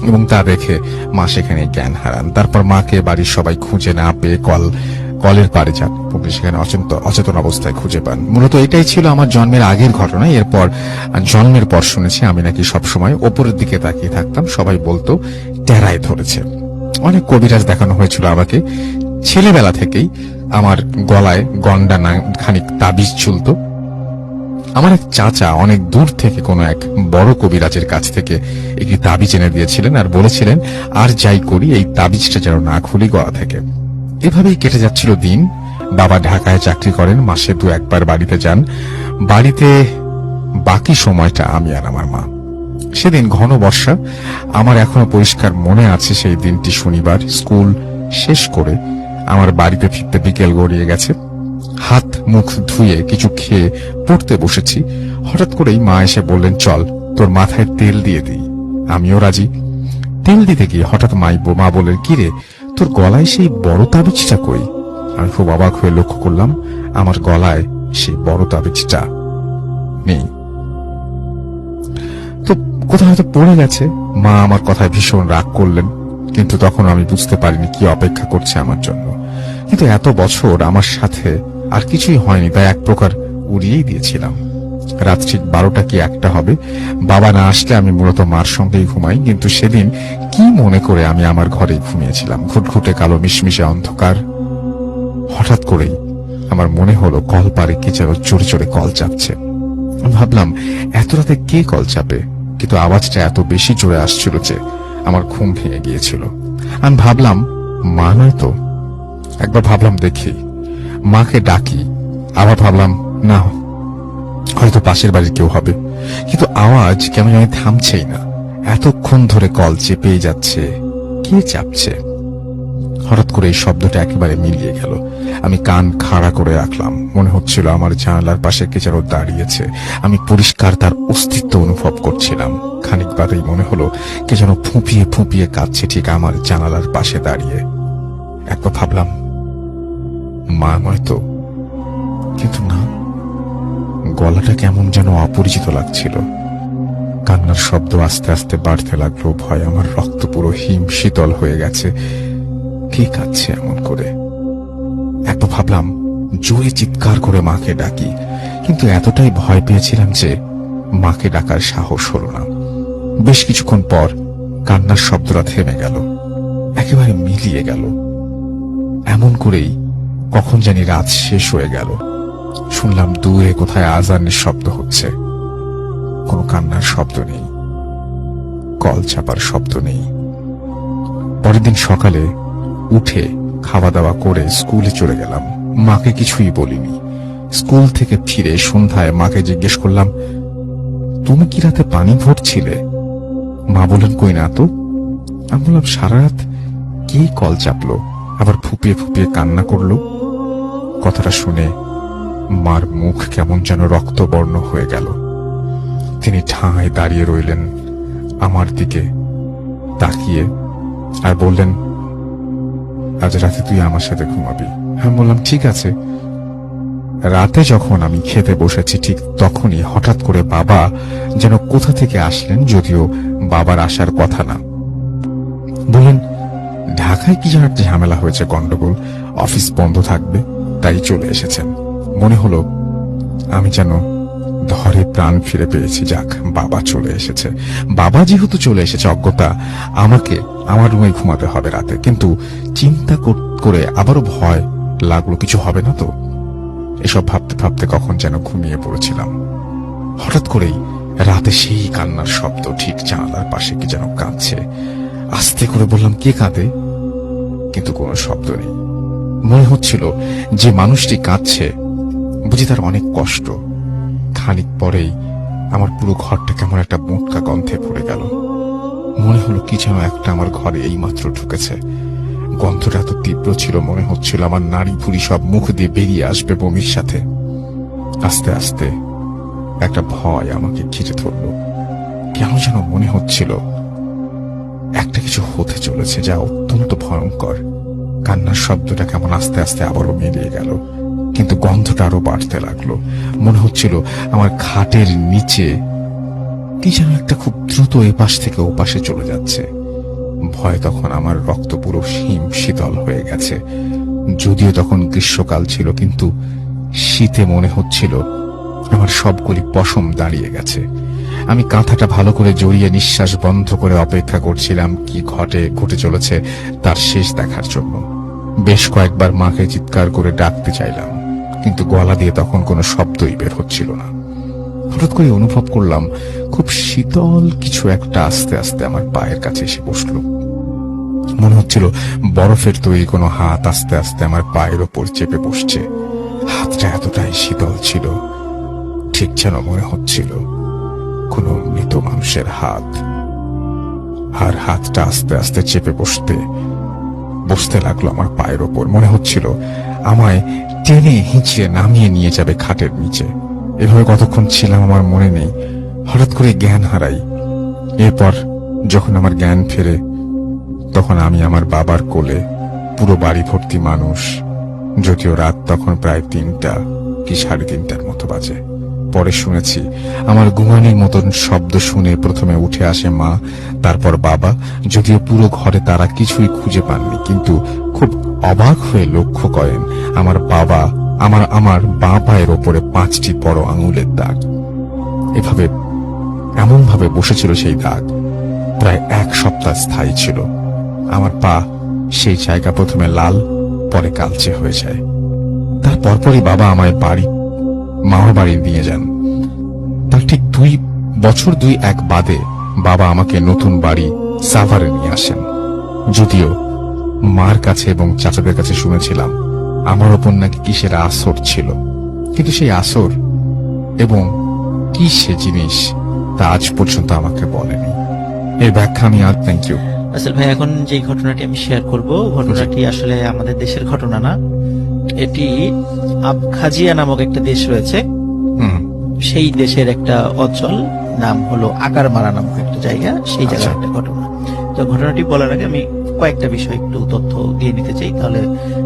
এবং তা দেখে মা সেখানে জ্ঞান হারান। তারপর মাকে বাড়ির সবাই খুঁজে না পেয়ে কলের পাড়ে যান, সেখানে অচেতন অবস্থায় খুঁজে পান। মূলত এটাই ছিল আমার জন্মের আগের ঘটনা। এরপর জন্মের পর শুনেছি আমি নাকি সবসময় ওপরের দিকে তাকিয়ে থাকতাম। সবাই বলতো টেরায় ধরেছে। অনেক কবিরাজ দেখানো হয়েছিল আমাকে। ছেলেবেলা থেকেই আমার গলায় গন্ডা খানিক তাবিজ ঝুলত। আমার এক চাচা অনেক দূর থেকে কোনো এক বড় কবিরাজের কাছ থেকে একটি তাবিজ এনে দিয়েছিলেন আর বলেছিলেন আর যাই করি এই তাবিজটা যেন না খুলি গলা থেকে। এভাবেই কেটে যাচ্ছিল দিন। বাবা ঢাকায় চাকরি করেন, মাসে 2-1বার বাড়িতে যান। বাড়িতে বাকি সময়টা আমি আর আমার মা। সেদিন ঘন বর্ষা। আমার এখনো পরিষ্কার মনে আছে সেই দিনটি শনিবার। স্কুল শেষ করে আমার বাড়িতে ফিরতে বিকেল গড়িয়ে গেছে। হাত মুখ ধুয়ে কিছু খেয়ে পড়তে বসেছি, হঠাৎ করেই মা এসে বললেন, চল তোর মাথায় তেল দিয়ে দিই। আমিও রাজি। তেল দিতে গিয়ে হঠাৎ মা বললেন, কি রে, তোর গলায় সেই বড় তাবিজটা কই? আমি খুব অবাক হয়ে লক্ষ্য করলাম আমার গলায় সেই বড় তাবিজটা নেই। তো কোথাও হয়তো পড়ে গেছে। মা আমার কথায় ভীষণ রাগ করলেন, কিন্তু তখন আমি বুঝতে পারিনি কি অপেক্ষা করছে আমার জন্য। কিন্তু এত বছর আমার সাথে আর কিছুই হয়নি, তাই এক প্রকার উড়িয়েই দিয়েছিলাম। রাত ঠিক 12টা কি 1টা হবে। বাবা না আসলে আমি মূলত মার সঙ্গেই ঘুমাই, কিন্তু সেদিন কি মনে করে আমি আমার ঘরেই ঘুমিয়েছিলাম। ঘুটঘুটে কালো মিশমিশে অন্ধকার। হঠাৎ করেই আমার মনে হলো কল পারে কে যেন জোরে জোরে কল চাপছে। আমি ভাবলাম এত রাতে কে কল চাপে, কিন্তু আওয়াজটা এত বেশি জোরে আসছিল যে আমার ঘুম ভেঙে গিয়েছিল। আমি ভাবলাম মা নয় তো। একবার ভাবলাম দেখি, মাকে ডাকি। আবার ভাবলাম না, হয়তো পাশের বাড়ির কেউ হবে। কিন্তু আওয়াজ কেমন জানি থামছেই না। এতক্ষণ ধরে কল চেপেই যাচ্ছে, কে চাপছে? হঠাৎ করে এই শব্দটা একেবারে মিলিয়ে গেল। আমি কান খাড়া করে রাখলাম। মনে হচ্ছিল আমার জানালার পাশে কে যেন দাঁড়িয়েছে। আমি পরিষ্কার তার অস্তিত্ব অনুভব করছিলাম। খানিক বাদেই মনে হলো কে যেন ফুঁপিয়ে ফুঁপিয়ে কাঁদছে ঠিক আমার জানালার পাশে দাঁড়িয়ে। একবার ভাবলাম মা নয় তো, কিন্তু না, গলাটা কেমন যেন অপরিচিত লাগছিল। কান্নার শব্দ আস্তে আস্তে বাড়তে লাগলো। ভয় আমার রক্ত পুরো হিম শীতল হয়ে গেছে। কে কাঁদছে এমন করে? একবার ভাবলাম জোরে চিৎকার করে মাকে ডাকি, কিন্তু এতটাই ভয় পেয়েছিলাম যে মাকে ডাকার সাহস হলো না। বেশ কিছুক্ষণ পর কান্নার শব্দটা থেমে গেল, একেবারে মিলিয়ে গেল। এমন করেই কখন জানি রাত শেষ হয়ে গেল। শুনলাম দূরে কোথায় আজানের শব্দ হচ্ছে। কোনো কান্নার শব্দ নেই, কল চাপার শব্দ নেই। পরের দিন সকালে উঠে খাওয়া দাওয়া করে স্কুলে চলে গেলাম। মাকে কিছুই বলিনি। স্কুল থেকে ফিরে সন্ধ্যায় মাকে জিজ্ঞেস করলাম, তুমি কি রাতে পানি ভরছিলে? মা বললেন, কই না তো। আমি বললাম, সারা রাত কে কল চাপলো, আবার ফুপিয়ে ফুপিয়ে কান্না করলো? কথাটা শুনে মার মুখ কেমন যেন রক্তবর্ণ হয়ে গেল। তিনি ঠায় দাঁড়িয়ে রইলেন আমার দিকে তাকিয়ে, আর বললেন, আজ রাতে তুই আমার সাথে ঘুমাবি। আমি বললাম, ঠিক আছে। রাতে যখন আমি খেতে বসেছি ঠিক তখনই হঠাৎ করে বাবা যেন কোথা থেকে আসলেন, যদিও বাবার আসার কথা না। বললেন, ঢাকায় কি যেন একটা ঝামেলা হয়েছে, গন্ডগোল, অফিস বন্ধ থাকবে, তাই চলে এসেছেন। মনে হলো আমি যেন ধরে প্রাণ ফিরে পেয়েছি। যাক, বাবা চলে এসেছে। বাবা যেহেতু চলে এসেছে, অজ্ঞতা আমাকে আমার রুমে ঘুমাতে হবে রাতে। কিন্তু চিন্তা করে আবারও ভয় লাগলো, কিছু হবে না তো। এসব ভাবতে ভাবতে কখন যেন ঘুমিয়ে পড়েছিলাম। হঠাৎ করেই রাতে সেই কান্নার শব্দ, ঠিক জানালার পাশে কি যেন কাঁদছে। আস্তে করে বললাম, কে কাঁদে? কিন্তু কোনো শব্দ নেই। মনে হচ্ছিল যে মানুষটি কাঁদছে বুঝি তার অনেক কষ্ট। খানিক পরেই আমার পুরো ঘরটা কেমন একটা মোটকা গন্ধে ভরে গেল। মনে হলো কি যেন একটা আমার ঘরে এই মাত্র ঢুকেছে। গন্ধটা এত তীব্র ছিল, মনে হচ্ছিল আমার নাড়ি ভুড়ি সব মুখ দিয়ে বেরিয়ে আসবে বমির সাথে। আস্তে আস্তে একটা ভয় আমাকে ঘিরে ধরল। কেন যেন মনে হচ্ছিল একটা কিছু হতে চলেছে, যা অত্যন্ত ভয়ঙ্কর। কান্নার শব্দটা কেমন আস্তে আস্তে আবারও মিলিয়ে গেল, কিন্তু গন্ধটা আরো বাড়তে লাগলো। মনে হচ্ছিল আমার খাটের নিচে কি যেন একটা খুব দ্রুত এপাশ থেকে ওপাশে চলে যাচ্ছে। ভয় তখন আমার রক্ত পুরো হিম শীতল হয়ে গেছে। যদিও তখন গ্রীষ্মকাল ছিল, কিন্তু শীতে মনে হচ্ছিল আমার সবগুলি পশম দাঁড়িয়ে গেছে। আমি কাঁথাটা ভালো করে জড়িয়ে নিঃশ্বাস বন্ধ করে অপেক্ষা করছিলাম কি ঘটে চলেছে তার শেষ দেখার জন্য। বেশ কয়েকবার মাকে চিৎকার করে ডাকতে চাইলাম, কিন্তু গলা দিয়ে তখন কোনো শব্দই বের হচ্ছিল না। হঠাৎ করে অনুভব করলাম খুব শীতল কিছু একটা আস্তে আস্তে আমার পায়ের কাছে এসে বসলো। মনে হচ্ছিল বরফের তৈরি কোনো হাত আস্তে আস্তে আমার পায়ের ওপর চেপে বসছে। হাতটা এতটাই শীতল ছিল, ঠিক যেন মনে হচ্ছিল কোনো মৃত মানুষের হাত। আর হাতটা আস্তে আস্তে চেপে বসতে লাগলো আমার পায়ের ওপর। মনে হচ্ছিল আমায় টেনে হিঁচড়ে নামিয়ে নিয়ে যাবে খাটের নিচে। এভাবে কতক্ষণ ছিলাম আমার মনে নেই। হঠাৎ করে জ্ঞান হারাই। এরপর যখন আমার জ্ঞান ফেরে, তখন আমি আমার বাবার কোলে, পুরো বাড়ি ভর্তি মানুষ। যদিও রাত তখন প্রায় 3টা কি 3:30টার মতো বাজে। পরে শুনেছি আমার ঘুমানির মতন শব্দ শুনে প্রথমে উঠে আসে মা, তারপর বাবা। যদিও পুরো ঘরে তারা কিছুই খুঁজে পাননি, কিন্তু খুব অবাক হয়ে লক্ষ্য করেন আমার বাবা আমার বাঁ পায়ের ওপরে 5টি বড় আঙুলের দাগ। এভাবে এমন ভাবে বসেছিল সেই দাগ, প্রায় 1 সপ্তাহ স্থায়ী ছিল। আমার পা সেই জায়গা প্রথমে লাল, পরে কালচে হয়ে যায়। তার পরপরই বাবা আমায় মামার বাড়ি নিয়ে যান। তার ঠিক 2 বছর 2-1 বাদে বাবা আমাকে নতুন বাড়ি সাভারে নিয়ে আসেন। যদিও মার কাছে এবং চাচাদের কাছে শুনেছিলাম আমার ওপর নাকি কিসের আসর ছিল, কিন্তু সেই আসর এবং কি সে জিনিস তা আজ পর্যন্ত আমাকে বলেনি। এর ব্যাখ্যা আমি আর থ্যাংক ইউ। আসল ভাই, এখন যে ঘটনাটি আমি শেয়ার করব, ঘটনাটি আসলে আমাদের দেশের ঘটনা না। এটি আবখাজিয়া নামক একটা দেশ রয়েছে, সেই দেশের একটা অঞ্চল, নাম হলো আকারমারা নামক একটা জায়গা, সেই জায়গার একটা ঘটনা। তো ঘটনাটি বলার আগে আমি কয়েকটা বিষয় একটু তথ্য দিয়ে নিতে চাই, তাহলে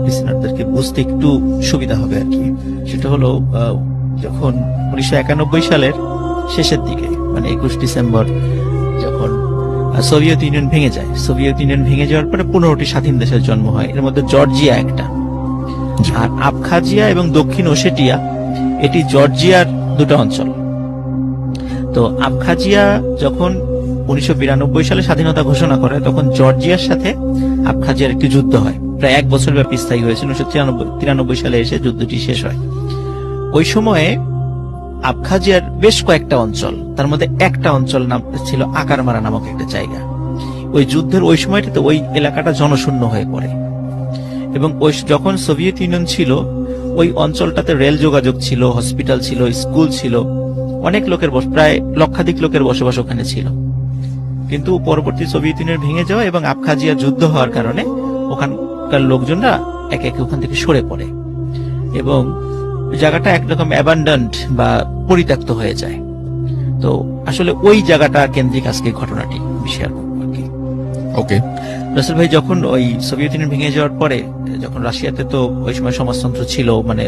লিসেনারদেরকে বুঝতে একটু সুবিধা হবে আর কি। সেটা হলো যখন 1991 সালের শেষের দিকে, মানে 21 ডিসেম্বর, যখন সোভিয়েত ইউনিয়ন ভেঙে যায়, সোভিয়েত ইউনিয়ন ভেঙে যাওয়ার পরে 15টি স্বাধীন দেশের জন্ম হয়। এর মধ্যে জর্জিয়া একটা, আর আবখাজিয়া এবং দক্ষিণ ওসেটিয়া, এটি জর্জিয়ার 2টা অঞ্চল। তো আবখাজিয়া যখন 1992 সালে স্বাধীনতা ঘোষণা করে, তখন জর্জিয়ার সাথে আবখাজিয়ার একটি যুদ্ধ হয়, প্রায় 1 বছর ব্যাপী স্থায়ী হয়েছিল। 1993 সালে এসে যুদ্ধটি শেষ হয়। ওই সময়ে আবখাজিয়ার বেশ কয়েকটা অঞ্চল, তার মধ্যে একটা অঞ্চল নাম ছিল আকারমারা নামক একটা জায়গা। ওই যুদ্ধের ওই সময়টাতে ওই এলাকাটা জনশূন্য হয়ে পড়ে, এবং ওই যখন সোভিয়েত ইউনিয়ন ছিল, ওই অঞ্চলটাতে রেল যোগাযোগ ছিল, হসপিটাল ছিল, স্কুল ছিল, অনেক লোকের প্রায় লক্ষাধিক লোকের বসবাস ওখানে ছিল। কিন্তু পরবর্তী সোভিয়েত ইউনিয়ন ভেঙে যাওয়া এবং আবখাজিয়া যুদ্ধ হওয়ার কারণে ওখানকার লোকজনরা একে একে ওখান থেকে সরে পড়ে, এবং জায়গাটা একরকম অ্যাবান্ডন্ড বা পরিত্যক্ত হয়ে যায়। তো আসলে ওই জায়গাটা কেন্দ্রিক আজকে ঘটনাটি শেয়ার করব আর কি। ওকে রাসেল ভাই, যখন ওই সোভিয়েত ইউনিয়ন ভেঙে যাওয়ার পরে, যখন রাশিয়াতে তো ওই সময় সমাজতন্ত্র ছিল, মানে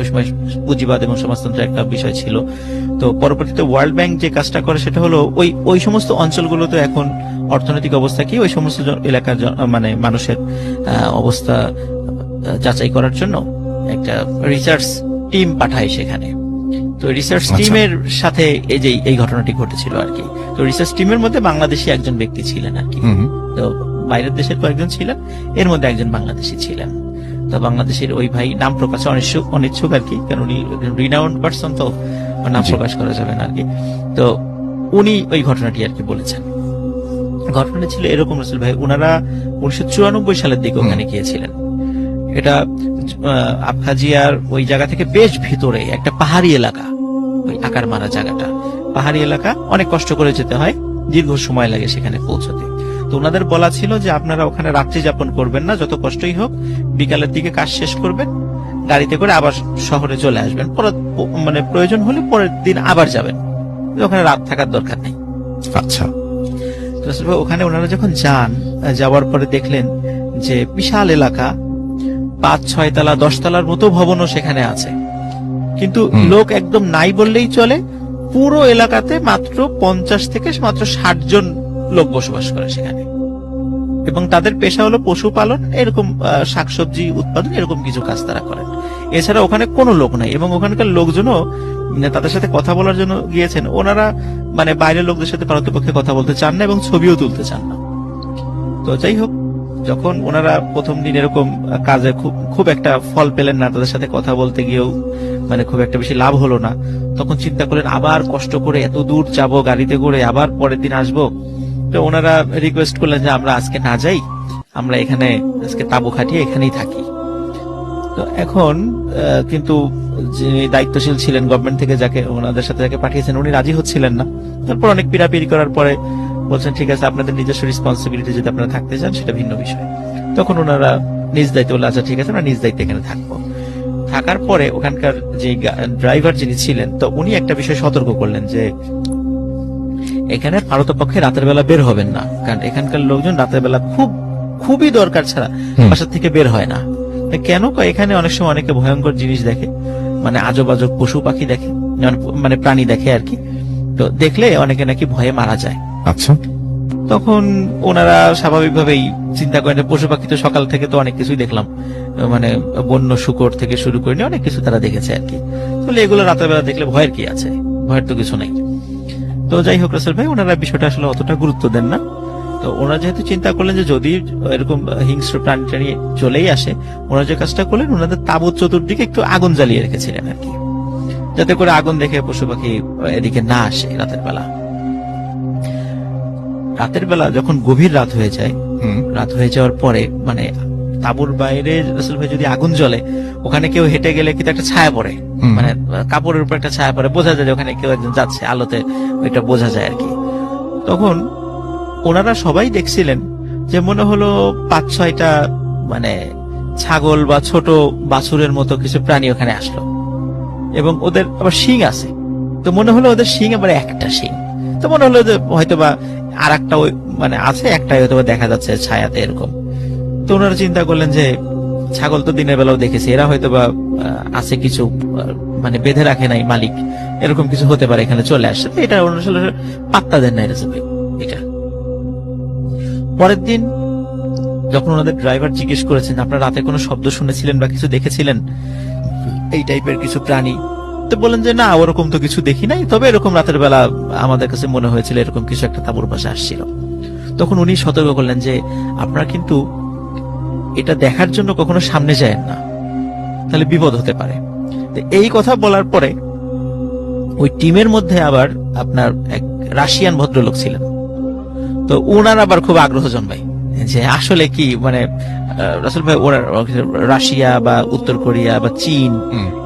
ওই সময় পুঁজিবাদ এবং সমাজতন্ত্র একটা বিষয় ছিল, তো পরবর্তীতে ওয়ার্ল্ড ব্যাংক যে কাজটা করে সেটা হলো ওই সমস্ত অঞ্চলগুলোতে এখন অর্থনৈতিক অবস্থা কি, ওই সমস্ত এলাকার মানে মানুষের অবস্থা যাচাই করার জন্য একটা রিসার্চ টিম পাঠায় সেখানে। তো রিসার্চ টিমের সাথে এই ঘটনাটি ঘটেছিল আর কি। তো রিসার্চ টিমের মধ্যে বাংলাদেশি একজন ব্যক্তি ছিলেন আর কি। তো বাইরের দেশের কয়েকজন ছিলেন, এর মধ্যে একজন বাংলাদেশি ছিলেন। তো বাংলাদেশের ওই ভাই নাম প্রকাশে অনিচ্ছুক আর কি, কারণ উনি রিনাউন্ড পারসন, তো নাম প্রকাশ করা যাবে না আর কি। তো উনি ওই ঘটনাটি আর কি বলেছেন। ঘটনাটি ছিল এরকম, রাসেল ভাই, ওনারা 1994 সালের দিকে ওখানে গিয়েছিলেন। এটা আবখাজিয়ার ওই জায়গা থেকে বেশ ভিতরে একটা পাহাড়ি এলাকা, ওই আকারমারা জায়গাটা পাহাড়ি এলাকা, অনেক কষ্ট করে যেতে হয়, দীর্ঘ সময় লাগে সেখানে পৌঁছতে। তো ওনাদের বলা ছিল যে আপনারা ওখানে রাত্রি যাপন করবেন না, যত কষ্টই হোক বিকালের দিকে কাজ শেষ করবেন, গাড়িতে করে আবার শহরে চলে আসবেন, মানে প্রয়োজন হলে পরের দিন আবার যাবেন, ওখানে রাত থাকার দরকার নেই। আচ্ছা, ওখানে ওনারা যখন যাওয়ার পরে দেখলেন যে বিশাল এলাকা, 5-6 তলা 10 তলার মতো ভবনও সেখানে আছে, কিন্তু লোক একদম নাই বললেই চলে। পুরো এলাকাতে মাত্র 50 থেকে মাত্র 60 জন লোক বসবাস করে সেখানে, এবং তাদের পেশা হলো পশুপালন, এরকম শাকসবজি উৎপাদন, এরকম কিছু কাজ তারা করেন। এছাড়া ওখানে কোনো লোক নাই, এবং ওখানকার লোকজনও তাদের সাথে কথা বলার জন্য গিয়েছেন, ওনারা মানে বাইরের লোকদের সাথে পারতপক্ষে কথা বলতে চান না এবং ছবিও তুলতে চান না। তো যাই হোক, যখন ওনারা প্রথম দিন এরকম কাজে খুব একটা ফল পেলেন না, তাদের সাথে কথা বলতে গিয়েও মানে খুব একটা বেশি লাভ হলো না, তখন চিন্তা করলেন আবার কষ্ট করে এত দূর যাব গাড়িতে করে, আবার পরের দিন আসবো। তো ওনারা রিকোয়েস্ট করলেন যে আমরা আজকে না যাই, আমরা এখানে আজকে তাঁবু খাটিয়ে এখানেই থাকি। তো এখন কিন্তু যিনি দায়িত্বশীল ছিলেন গভর্নমেন্ট থেকে, যাকে ওনাদের সাথে যাকে পাঠিয়েছেন, উনি রাজি হচ্ছিলেন না। তারপর অনেক পিড়াপিড়ি করার পরে বলছেন ঠিক আছে, আপনাদের নিজস্ব রেসপন্সিবিলিটি যদি আপনারা থাকতে চান সেটা ভিন্ন বিষয়। তখন ওনারা নিজ দায়িত্বে বলে আচ্ছা ঠিক আছে, আমরা নিজ দায়িত্বে এখানে থাকবো। থাকার পরে ওখানকার যে ড্রাইভার যিনি ছিলেন, তো উনি একটা বিষয় সতর্ক করলেন যে এখানে পারতপক্ষে রাতের বেলা বের হবেন না, কারণ এখানকার লোকজন রাতের বেলা খুবই দরকার ছাড়া বাসা থেকে বের হয় না। কেন? এখানে অনেক সময় অনেকে ভয়ঙ্কর জিনিস দেখে, মানে আজব আজব পশু পাখি দেখে, মানে প্রাণী দেখে আর কি। তো দেখলে অনেকে নাকি ভয়ে মারা যায়। আচ্ছা। তখন ওনারা স্বাভাবিকভাবেই চিন্তা করেন যে পশু পাখি তো সকাল থেকে তো অনেক কিছুই দেখলাম, মানে বন্য শূকর থেকে শুরু করে নিয়ে অনেক কিছু তারা দেখেছে আর কি। তাহলে এগুলো রাতের বেলা দেখলে ভয়ের কি আছে, ভয়ের তো কিছু নেই। তো যাই হোক রাসেল ভাই, ওনারা বিষয়টা আসলে অতটা গুরুত্ব দেন না। তো ওনারা যেহেতু চিন্তা করলেন যে যদি এরকম হিংস্র প্রাণী টাণী চলেই আসে, ওনারা যে কাজটা করলেন, ওনাদের তাঁবুর চতুর্দিকে একটু আগুন জ্বালিয়ে রেখেছিলেন আর কি, যাতে করে আগুন দেখে পশু পাখি এদিকে না আসে রাতের বেলা। রাতের বেলা যখন গভীর রাত হয়ে যায়, রাত হয়ে যাওয়ার পরে মানে তাঁবুর বাইরে রাসেল ভাই যদি আগুন জ্বলে, ওখানে কেউ হেঁটে গেলে কিন্তু একটা ছায়া পড়ে, মানে কাপড়ের উপর একটা ছায়া পড়ে, বোঝা যায় যে ওখানে কেউ একজন যাচ্ছে, আলোতে ওইটা বোঝা যায় আর কি। তখন ওনারা সবাই দেখছিলেন যে মনে হলো 5-6টা মানে ছাগল বা ছোট বাছুরের মতো কিছু প্রাণী ওখানে আসলো, এবং ওদের আবার শিং আছে। তো মনে হলো ওদের শিং আবার একটা শিং। তো মনে হলো যে হয়তোবা আর একটা মানে আছে, একটাই হয়তো দেখা যাচ্ছে ছায়াতে এরকম। তো ওনারা চিন্তা করলেন যে ছাগল তো দিনের বেলাও দেখেছে, এরা হয়তোবা আছে কিছু মানে বেঁধে রাখে নাই মালিক, এরকম কিছু হতে পারে, এখানে চলে আসছে। এটা ওনারা আসলে পাত্তা দেন না এটা। পরের দিন যখন ওনাদের ড্রাইভার জিজ্ঞেস করেছেন আপনারা রাতে কোনো শব্দ শুনেছিলেন বা কিছু দেখেছিলেন এই টাইপের কিছু প্রাণী, তো বলেন যে না, ওরকম তো কিছু দেখি নাই, তবে এরকম রাতের বেলা আমাদের কাছে মনে হয়েছিল এরকম কিছু একটা তাঁবুর পাশে আসছিল। তখন উনি সতর্ক করলেন যে আপনারা কিন্তু এটা দেখার জন্য কখনো সামনে যায়েন না, তাহলে বিপদ হতে পারে। এই কথা বলার পরে ওই টিমের মধ্যে আবার আপনার এক রাশিয়ান ভদ্রলোক ছিলেন। তো ওনার আবার খুব আগ্রহ জন্মায় যে আসলে কি মানে রাসেল ভাই, ওরা রাশিয়া বা উত্তর কোরিয়া বা চীন,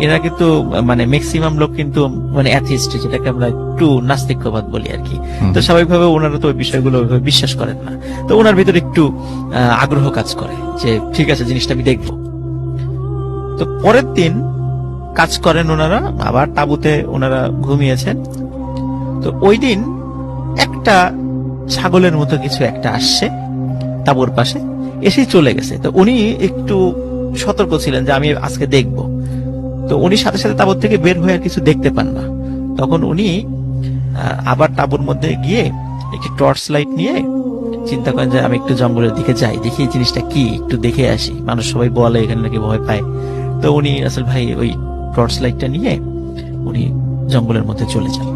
এরা কিন্তু মানে ম্যাক্সিমাম লোক কিন্তু মানে অ্যাথিস্ট, যেটাকে আমরা একটু নাস্তিকবাদ বলি আর কি। তো স্বাভাবিকভাবে ওনারা তো ওই বিষয়গুলো বিশ্বাস করেন না। তো ওনার ভিতরে একটু আগ্রহ কাজ করে যে ঠিক আছে, জিনিসটা আমি দেখবো। তো পরের দিন কাজ করেন ওনারা, আবার তাঁবুতে ওনারা ঘুমিয়েছেন। তো ওই দিন একটা ছাগলের মতো কিছু একটা আসছে তাঁবুর পাশে, এসে চলে গেছে। তো উনি একটু সতর্ক ছিলেন যে আমি আজকে দেখব। তো উনি সাথে সাথে তাঁবুর থেকে বের হয়ে আর কিছু দেখতে পান না। তখন উনি আবার তাঁবুর মধ্যে গিয়ে একটি টর্চ লাইট নিয়ে চিন্তা করেন যে আমি একটু জঙ্গলের দিকে যাই, দেখি এই জিনিসটা কি, একটু দেখে আসি, মানুষ সবাই বলে এখানে নাকি ভয় পায়। তো উনি রাসেল ভাই ওই টর্চ লাইটটা নিয়ে উনি জঙ্গলের মধ্যে চলে যান।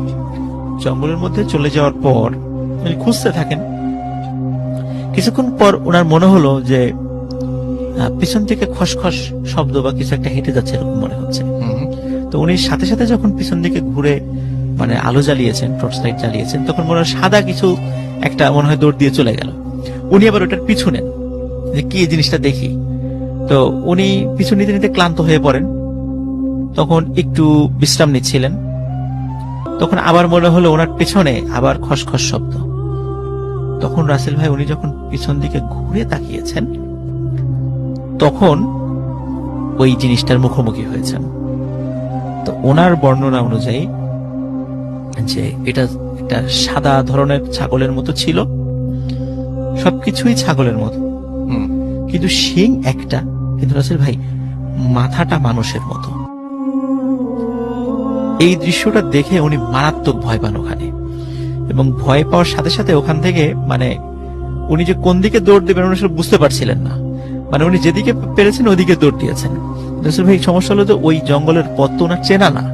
জঙ্গলের মধ্যে চলে যাওয়ার পর উনি খুঁজতে থাকেন। কিছুক্ষণ পর ওনার মনে হলো যে পিছন থেকে খসখস শব্দ বা কিছু একটা হেঁটে যাচ্ছে এরকম মনে হচ্ছে। তো উনি সাথে সাথে যখন পিছন দিকে ঘুরে মানে আলো জ্বালিয়েছেন, টর্চ লাইট জ্বালিয়েছেন, তখন মনে হয় সাদা কিছু একটা মনে হয় দৌড় দিয়ে চলে গেল। উনি আবার ওটার পিছু নেন যে কি জিনিসটা দেখি। তো উনি পিছু নিতে নিতে ক্লান্ত হয়ে পড়েন, তখন একটু বিশ্রাম নিচ্ছিলেন। তখন আবার মনে হলো ওনার পেছনে আবার খসখস শব্দ। তখন রাসেল ভাই উনি যখন পিছন দিকে ঘুরে তাকিয়েছেন, তখন ওই জিনিসটার মুখোমুখি হয়েছেন। তো ওনার বর্ণনা অনুযায়ী যে এটা একটা সাদা ধরনের ছাগলের মতো ছিল, সবকিছুই ছাগলের মতো, কিন্তু শিং একটা, কিন্তু রাসেল ভাই মাথাটা মানুষের মতো। এই দৃশ্যটা দেখে উনি মারাত্মক ভয় পান ওখানে, এবং ভয় পাওয়ার সাথে সাথে ওখান থেকে মানে উনি যে কোন দিকে দৌড় দেবেন উনি আসলে বুঝতে পারছিলেন না। মানে উনি যেদিকে পেরেছেন ওদিকে দৌড় দিয়েছেন। রাসেল ভাই সমস্যা হলো যে ওই জঙ্গলের পথ তো ওনার চেনা না,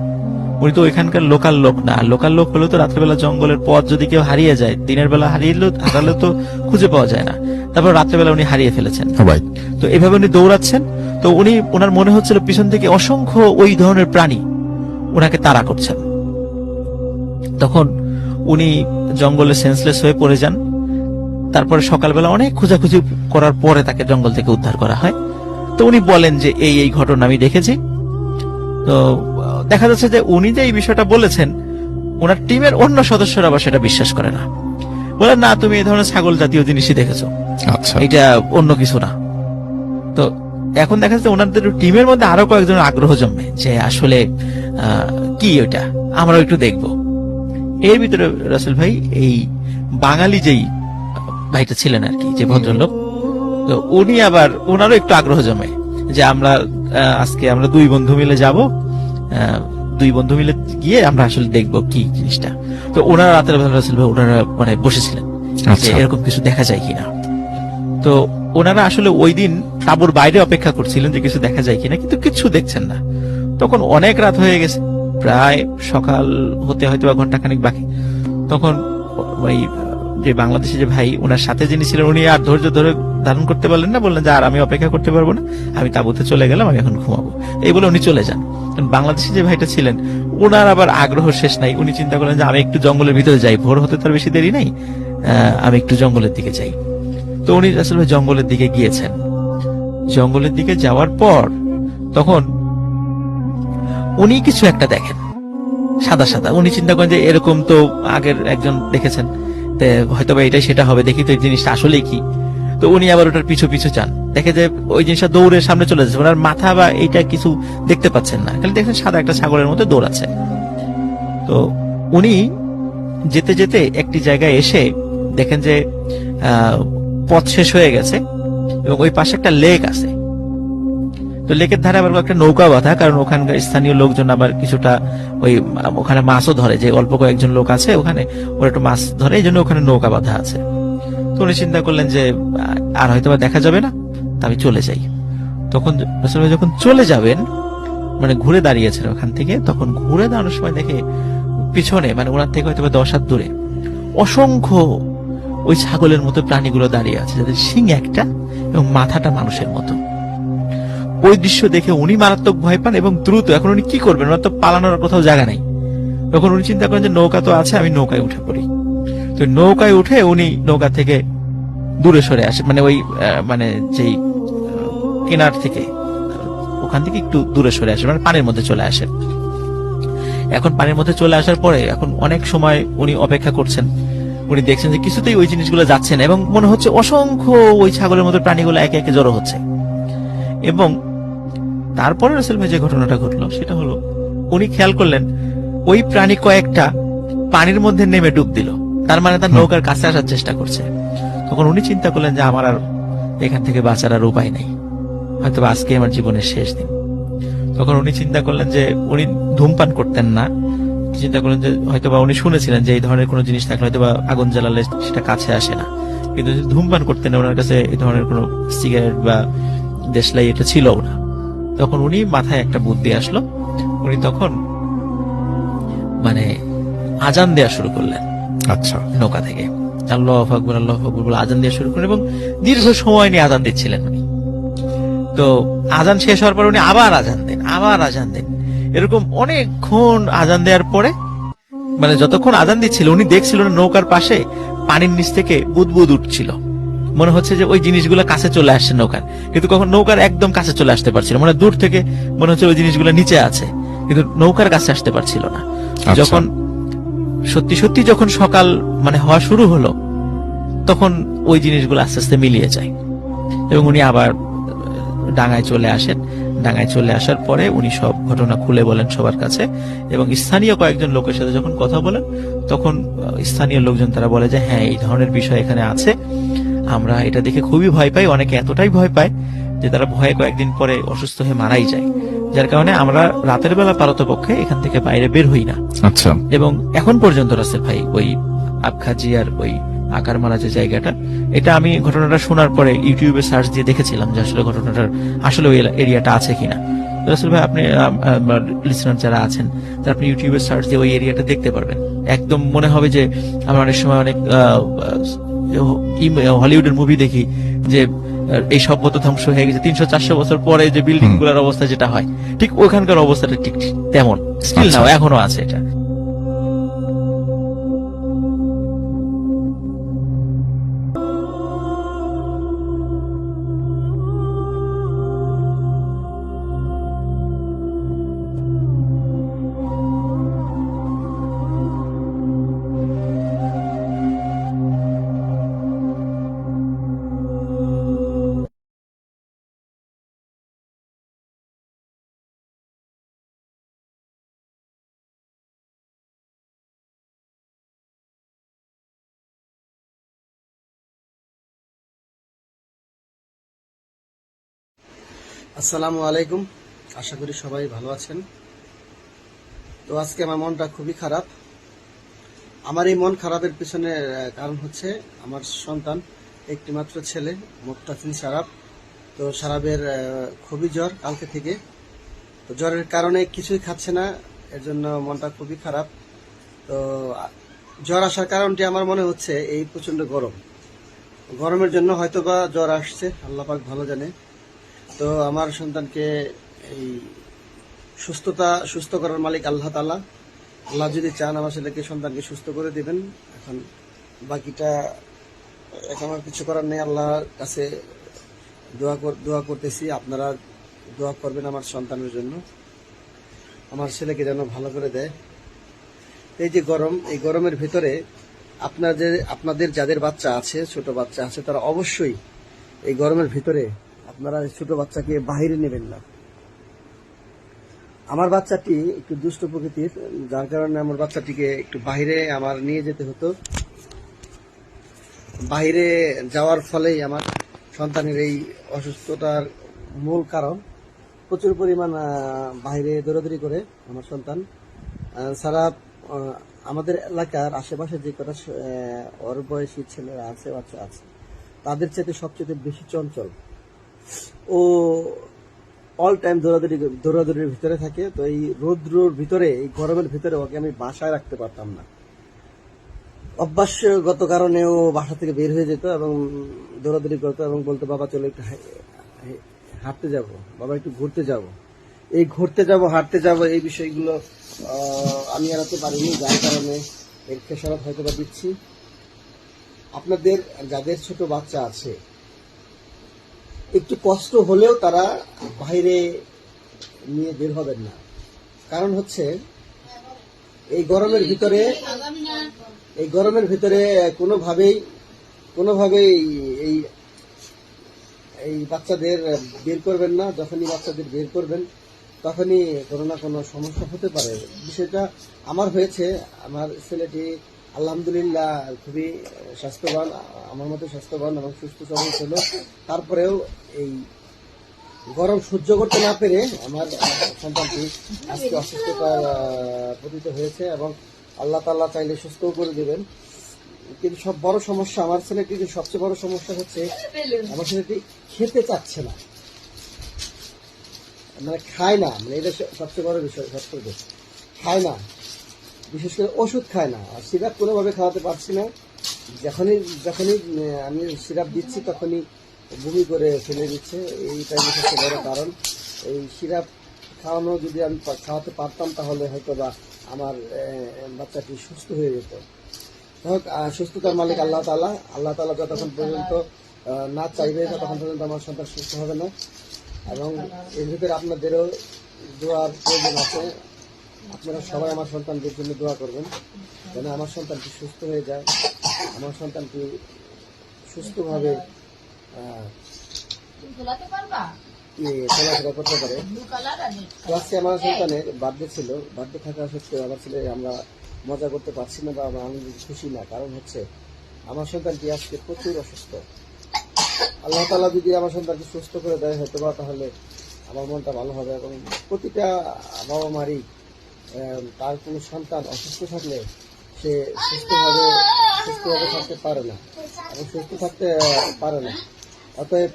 উনি তো ওইখানকার লোকাল লোক না। লোকাল লোক হলে তো রাত্রেবেলা জঙ্গলের পথ যদি কেউ হারিয়ে যায়, দিনের বেলা হারালে তো খুঁজে পাওয়া যায় না, তারপর রাত্রেবেলা উনি হারিয়ে ফেলেছেন। তো এভাবে উনি দৌড়াচ্ছেন। তো উনি ওনার মনে হচ্ছিল পিছন থেকে অসংখ্য ওই ধরনের প্রাণী ওনাকে তাড়া করছেন। তখন উনি জঙ্গলে সেন্সলেস হয়ে পড়ে যান। তারপরে সকালবেলা অনেক খোঁজাখুঁজি করার পরে তাকে জঙ্গল থেকে উদ্ধার করা হয়। তো উনি বলেন যে এই ঘটনা আমি দেখেছি। তো দেখা যাচ্ছে যে উনি যে এই বিষয়টা বলেছেন, ওনার টিমের অন্য সদস্যরা আবার সেটা বিশ্বাস করে না, বলে না তুমি এই ধরনের ছাগল জাতীয় জিনিসই দেখেছো, আচ্ছা, এটা অন্য কিছু না। তো এখন দেখা যাচ্ছে ওনাদের টিমের মধ্যে আরো কয়েকজন আগ্রহ জন্মে যে আসলে কি ওটা আমরাও একটু দেখবো। এর ভিতরে রাসেল ভাই এই বাঙালি যেই ভাইটা ছিলেন আর কি, যে ভদ্রলোক, তো উনি আবার ওনারও একটু আগ্রহ জমে যে আমরা আজকে আমরা দুই বন্ধু মিলে যাব, দুই বন্ধু মিলে গিয়ে আমরা আসলে দেখবো কি জিনিসটা। তো ওনারা রাতের বেলা রাসেল ভাই ওনারা মানে বসেছিলেন যে আচ্ছা। এরকম কিছু দেখা যায় কিনা। তো ওনারা আসলে ওই দিন তাঁবুর বাইরে অপেক্ষা করছিলেন যে কিছু দেখা যায় কিনা, কিন্তু কিছু দেখছেন না। তখন অনেক রাত হয়ে গেছে, প্রায় সকাল হতে হয়তো বা ঘন্টাখানিক বাকি। তখন ওই যে বাংলাদেশে যে ভাই ওনার সাথে যিনি ছিলেন উনি আর ধৈর্য ধরে ধারণ করতে পারলেন না, বললেন যে আর আমি অপেক্ষা করতে পারবো না, আমি তাঁবুতে চলে গেলাম, আমি এখন ঘুমাবো, এই বলে উনি চলে যান। বাংলাদেশি যে ভাইটা ছিলেন ওনার আবার আগ্রহ শেষ নাই, উনি চিন্তা করলেন যে আমি একটু জঙ্গলের ভিতরে যাই, ভোর হতে তার বেশি দেরি নাই, আমি একটু জঙ্গলের দিকে যাই। তো উনি আসলে জঙ্গলের দিকে গিয়েছেন। জঙ্গলের দিকে যাওয়ার পর তখন উনি কিছু একটা দেখেন সাদা সাদা। উনি চিন্তা করেন যে এরকম তো আগের একজন দেখেছেন, হয়তো বা এটাই সেটা হবে, দেখি তো এই জিনিসটা আসলেই কি। তো উনি আবার ওটার পিছু পিছু যান, দেখে যে ওই জিনিসটা দৌড়ে সামনে চলে যাচ্ছে, ওনার মাথা বা এইটা কিছু দেখতে পাচ্ছেন না, খালি দেখছেন সাদা একটা ছাগলের মধ্যে দৌড়াচ্ছে। তো উনি যেতে যেতে একটি জায়গায় এসে দেখেন যে পথ শেষ হয়ে গেছে এবং ওই পাশে একটা লেক আছে। তো লেকের ধারে আবার একটা নৌকা বাঁধা, কারণ ওখানকার স্থানীয় লোকজন আবার কিছুটা ওই ওখানে মাছও ধরে, যে অল্প কয়েকজন লোক আছে ওখানে, ওরা একটু মাছ ধরে, এই জন্য ওখানে নৌকা বাঁধা আছে। তো উনি চিন্তা করলেন যে আর হয়তো বা দেখা যাবে না, তা আমি চলে যাই। তখন রাসূল ভাই যখন চলে যাবেন, মানে ঘুরে দাঁড়িয়েছেন ওখান থেকে, তখন ঘুরে দাঁড়ানোর সময় দেখে পিছনে মানে ওনার থেকে হয়তো বা 10 হাত দূরে অসংখ্য ওই ছাগলের মতো প্রাণীগুলো দাঁড়িয়ে আছে, যাদের শিং একটা এবং মাথাটা মানুষের মতো। ওই দৃশ্য দেখে উনি মারাত্মক ভয় পান এবং দ্রুত, এখন উনি কি করবেন, ওনার তো পালানোর কোথাও জায়গা নাই। তখন উনি চিন্তা করেন যে নৌকা তো আছে, আমি নৌকায় উঠে পড়ি। তো নৌকায় উঠে উনি নৌকা থেকে দূরে সরে আসে, মানে ওই মানে যেই কিনার থেকে ওখান থেকে একটু দূরে সরে আসে, মানে পানির মধ্যে চলে আসে। এখন পানির মধ্যে চলে আসার পরে এখন অনেক সময় উনি অপেক্ষা করছেন, উনি দেখছেন যে কিছুতেই ওই জিনিসগুলো যাচ্ছে না এবং মনে হচ্ছে অসংখ্য ওই ছাগলের মতো প্রাণীগুলো একে একে জড়ো হচ্ছে। এবং তারপরে রাসূল ভাই যে ঘটনাটা ঘটলো সেটা হলো, উনি খেয়াল করলেন ওই প্রাণী কয়েকটা পানির মধ্যে নেমে ডুব দিল, তার মানে তার নৌকার কাছে আসার চেষ্টা করছে। তখন উনি চিন্তা করলেন যে আমার আর এখান থেকে বাঁচার আর উপায় নেই, হয়তো আজকে আমার জীবনের শেষ দিন। তখন উনি চিন্তা করলেন যে উনি ধূমপান করতেন না, চিন্তা করলেন যে হয়তোবা উনি শুনেছিলেন যে এই ধরনের কোনো জিনিস থাকলে হয়তোবা আগুন জ্বালালে সেটা কাছে আসে না, কিন্তু ধূমপান করতেন না, ওনার কাছে এই ধরনের কোনো সিগারেট বা দেশলাই এটা ছিল না। তখন উনি মাথায় একটা বুদ্ধি আসলো, উনি তখন মানে আজান দেওয়া শুরু করলেন আচ্ছা। নৌকা থেকে, আল্লাহু আকবার আল্লাহু আকবার বলে আজান দেওয়া শুরু করলেন এবং দীর্ঘ সময় নিয়ে আজান দিচ্ছিলেন উনি। তো আজান শেষ হওয়ার পর উনি আবার আজান দেন, আবার আজান দেন, এরকম অনেকক্ষণ আজান দেওয়ার পরে মানে যতক্ষণ আজান দিচ্ছিল উনি দেখছিল নৌকার পাশে পানির নিচ থেকে বুদবুদ উঠছিল, মনে হচ্ছে যে ওই জিনিসগুলো কাছে চলে আসছে নৌকার, কিন্তু কখন নৌকার একদম কাছে চলে আসতে পারছিল, মানে দূর থেকে মনে হচ্ছে ওই জিনিসগুলো নিচে আছে কিন্তু নৌকার কাছে আসতে পারছিল না। যখন সত্যি সত্যি যখন সকাল মানে হওয়া শুরু হলো, তখন ওই জিনিসগুলো আস্তে আস্তে মিলিয়ে যায় এবং উনি আবার ডাঙায় চলে আসেন। ডাঙায় চলে আসার পরে উনি সব ঘটনা খুলে বলেন সবার কাছে এবং স্থানীয় কয়েকজন লোকের সাথে যখন কথা বলেন, তখন স্থানীয় লোকজন তারা বলে যে হ্যাঁ, এই ধরনের বিষয় এখানে আছে, আমরা এটা দেখে খুবই ভয় পাই, অনেকে এতটাই ভয় পায় যে তারা ভয়ে কয়েকদিন পরে অসুস্থ হয়ে মারাই যায়, যার কারণে আমরা রাতের বেলা পারতপক্ষে এখান থেকে বাইরে বের হই না। আচ্ছা। এবং এখন পর্যন্ত রাসেল ভাই ওই আবখাজি আর ওই আকারমারা যে জায়গাটা, এটা আমি ঘটনাটা শোনার পরে ইউটিউবে সার্চ দিয়ে দেখেছিলাম যে আসলে ঘটনাটার আসলে ওই এরিয়াটা আছে কিনা। রাসেল ভাই আপনি লিসনার যারা আছেন তারা আপনি ইউটিউবে সার্চ দিয়ে ওই এরিয়াটা দেখতে পারবেন, একদম মনে হবে যে আমরা অনেক সময় অনেক হলিউডের মুভি দেখি যে এই সভ্যতা ধ্বংস হয়ে গেছে 300-400 বছর পরে যে বিল্ডিং গুলার অবস্থা যেটা হয়, ঠিক ওখানকার অবস্থাটা ঠিক তেমন স্টিল নাও এখনো আছে এটা। আসসালামু আলাইকুম। আশা করি সবাই ভালো আছেন। তো আজকে আমার মনটা খুবই খারাপ। আমার এই মন খারাপের পিছনে কারণ হচ্ছে আমার সন্তান, একটি মাত্র ছেলে মোত্তাসিন সারাব। তো সারাবের খুবই জ্বর কালকে থেকে। তো জ্বরের কারণে কিছুই খাচ্ছে না, এর জন্য মনটা খুবই খারাপ। তো জ্বর আসার কারণটি আমার মনে হচ্ছে এই প্রচন্ড গরম, গরমের জন্য হয়তোবা জ্বর আসছে, আল্লাহ পাক ভালো জানে। তো আমার সন্তানকে এই সুস্থ করার মালিক আল্লাহ তাআলা। আল্লাহ যদি চান আমার ছেলেকে সন্তানকে সুস্থ করে দিবেন। এখন বাকিটা এখন আমার কিছু করার নেই, আল্লাহর কাছে দোয়া করতেছি। আপনারা দোয়া করবেন আমার সন্তানের জন্য, আমার ছেলেকে যেন ভালো করে দেয়। এই যে গরম, এই গরমের ভিতরে আপনাদের যাদের বাচ্চা আছে, ছোট বাচ্চা আছে, তারা অবশ্যই এই গরমের ভিতরে আপনারা ছোট বাচ্চাকে বাইরে নেবেন না। আমার বাচ্চাটি একটু দুষ্ট প্রকৃতির, যার কারণে আমার বাচ্চাটিকে একটু বাইরে আমার নিয়ে যেতে হতো। বাইরে যাওয়ার ফলেই আমার সন্তানের এই অসুস্থতার মূল কারণ। প্রচুর পরিমাণ বাইরে দৌড়াদৌড়ি করে আমার সন্তান। সারা আমাদের এলাকার আশেপাশে যে কটা ওর বয়সী ছেলেরা আছে, বাচ্চা আছে, তাদের চাইতে সবচেয়ে বেশি চঞ্চল। ও অল টাইম দৌড়াদৌড়ির ভিতরে থাকে। তো এই রৌদ্রর ভিতরে, এই গরমের ভিতরে ওকে আমি বাসায় রাখতে পারতাম না। অভ্যাসগত কারণে ও বাসা থেকে বের হয়ে যেত এবং দৌড়াদৌড়ি করতো এবং বলতো, বাবা চলো একটু হাঁটতে যাব, বাবা একটু ঘুরতে যাব। এই ঘুরতে যাব, হাঁটতে যাব, এই বিষয়গুলো আমি এড়াতে পারিনি, যার কারণে এর খেসারত হয়তো বা দিচ্ছি। আপনাদের যাদের ছোট বাচ্চা আছে, একটু কষ্ট হলেও তারা বাইরে নিয়ে বের হবেন না। কারণ হচ্ছে এই গরমের ভিতরে কোনোভাবেই এই বাচ্চাদের বের করবেন না। যখনই বাচ্চাদের বের করবেন তখনই কোনো না কোনো সমস্যা হতে পারে। বিষয়টা আমার হয়েছে। আমার ছেলেটি আলহামদুলিল্লাহ খুবই স্বাস্থ্যবান, আমার মতো স্বাস্থ্যবান এবং সুস্থ সবল ছিল। তারপরেও এই গরম সহ্য করতে না পেরে আমার সন্তানটি আজকে অসুস্থতার পতিত হয়েছে এবং আল্লাহ তাআলা চাইলে সুস্থও করে দেবেন। কিন্তু বড় সমস্যা আমার ছেলেটির, সবচেয়ে বড় সমস্যা হচ্ছে আমার ছেলেটি খেতে চাচ্ছে না, মানে খায় না। মানে এটা সবচেয়ে বড় বিষয়, সবচেয়ে খায় না, বিশেষ করে ওষুধ খায় না। আর সিরাপ কোনোভাবে খাওয়াতে পারছি না। যখনই আমি সিরাপ দিচ্ছি তখনই বমি করে ফেলে দিচ্ছে। এইটাই সবচেয়ে বড় কারণ। এই সিরাপ খাওয়ানো যদি আমি খাওয়াতে পারতাম তাহলে হয়তো বা আমার বাচ্চাটি সুস্থ হয়ে যেত। হোক, সুস্থতার মালিক আল্লাহ তাআলা। আল্লাহ তাআলা যতক্ষণ পর্যন্ত না চাইবে ততক্ষণ পর্যন্ত আমার সন্তান সুস্থ হবে না। এবং এর ভিতরে আপনাদেরও দোয়ার প্রয়োজন আছে। আপনারা সবাই আমার সন্তানদের জন্য দোয়া করবেন যেন আমার সন্তানটি সুস্থ হয়ে যায়, আমার সন্তানটি সুস্থভাবে চলাফেরা করতে পারে। তো আজকে আমার সন্তানের বার্থডে ছিল। বার্থডে থাকা সত্ত্বেও আমার ছেলে আমরা মজা করতে পারছি না বা আমি খুশি না। কারণ হচ্ছে আমার সন্তানটি আজকে প্রচুর অসুস্থ। আল্লাহ তাআলা যদি আমার সন্তানকে সুস্থ করে দেয় হয়তো বা তাহলে আমার মনটা ভালো হবে। এবং প্রতিটা বাবা মারই তার কোনো সন্তান অসুস্থ থাকলে সে সুস্থভাবে থাকতে পারে না এবং সুস্থ থাকতে পারে না। অতএব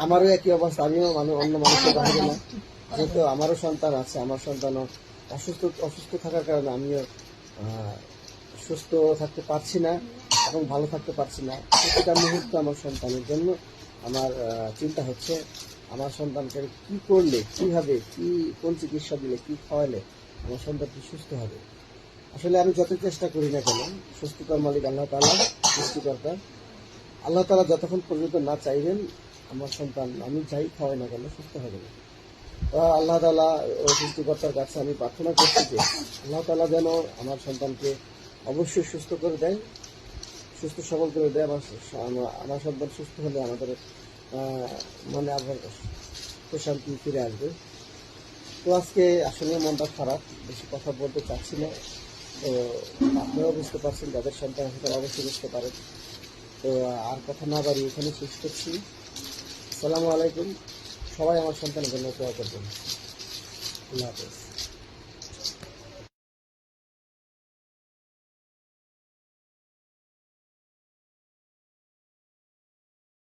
আমারও একই অবস্থা, আমিও অন্য মানুষের বাইরে না। যেহেতু আমারও সন্তান আছে, আমার সন্তানও অসুস্থ থাকার কারণে আমিও সুস্থ থাকতে পারছি না এবং ভালো থাকতে পারছি না। প্রতিটা মুহূর্তে আমার সন্তানের জন্য আমার চিন্তা হচ্ছে আমার সন্তানকে কি করলে, কিভাবে, কোন চিকিৎসা দিলে, কি খাওয়ালে আমার সন্তানটি সুস্থ হবে। আসলে আমি যত চেষ্টা করি না কেন, সুস্থতার মালিক আল্লাহ তাআলা, সৃষ্টিকর্তা আল্লাহ তাআলা যতক্ষণ পর্যন্ত না চাইবেন আমার সন্তান আমি যাই খাওয়াই না কেন সুস্থ হবে না। আল্লাহ তাআলা ও সৃষ্টিকর্তার কাছে আমি প্রার্থনা করছি যে আল্লাহ তাআলা যেন আমার সন্তানকে অবশ্যই সুস্থ করে দেয়, সুস্থ সবল করে দেয়। আমার সন্তান সুস্থ হলে আমাদের মনে আবার প্রশান্তি ফিরে আসবে। তো আজকে আসলে মনটা খারাপ, বেশি কথা বলতে চাচ্ছি না। তো আপনারাও বুঝতে পারছেন, যাদের সন্তান আছে তারা অবশ্যই বুঝতে পারেন। তো আর কথা না বাড়ি এখানে শেষ করছি। আসসালামু আলাইকুম। সবাই আমার সন্তানের জন্য দোয়া করবেন। আল্লাহ হাফেজ।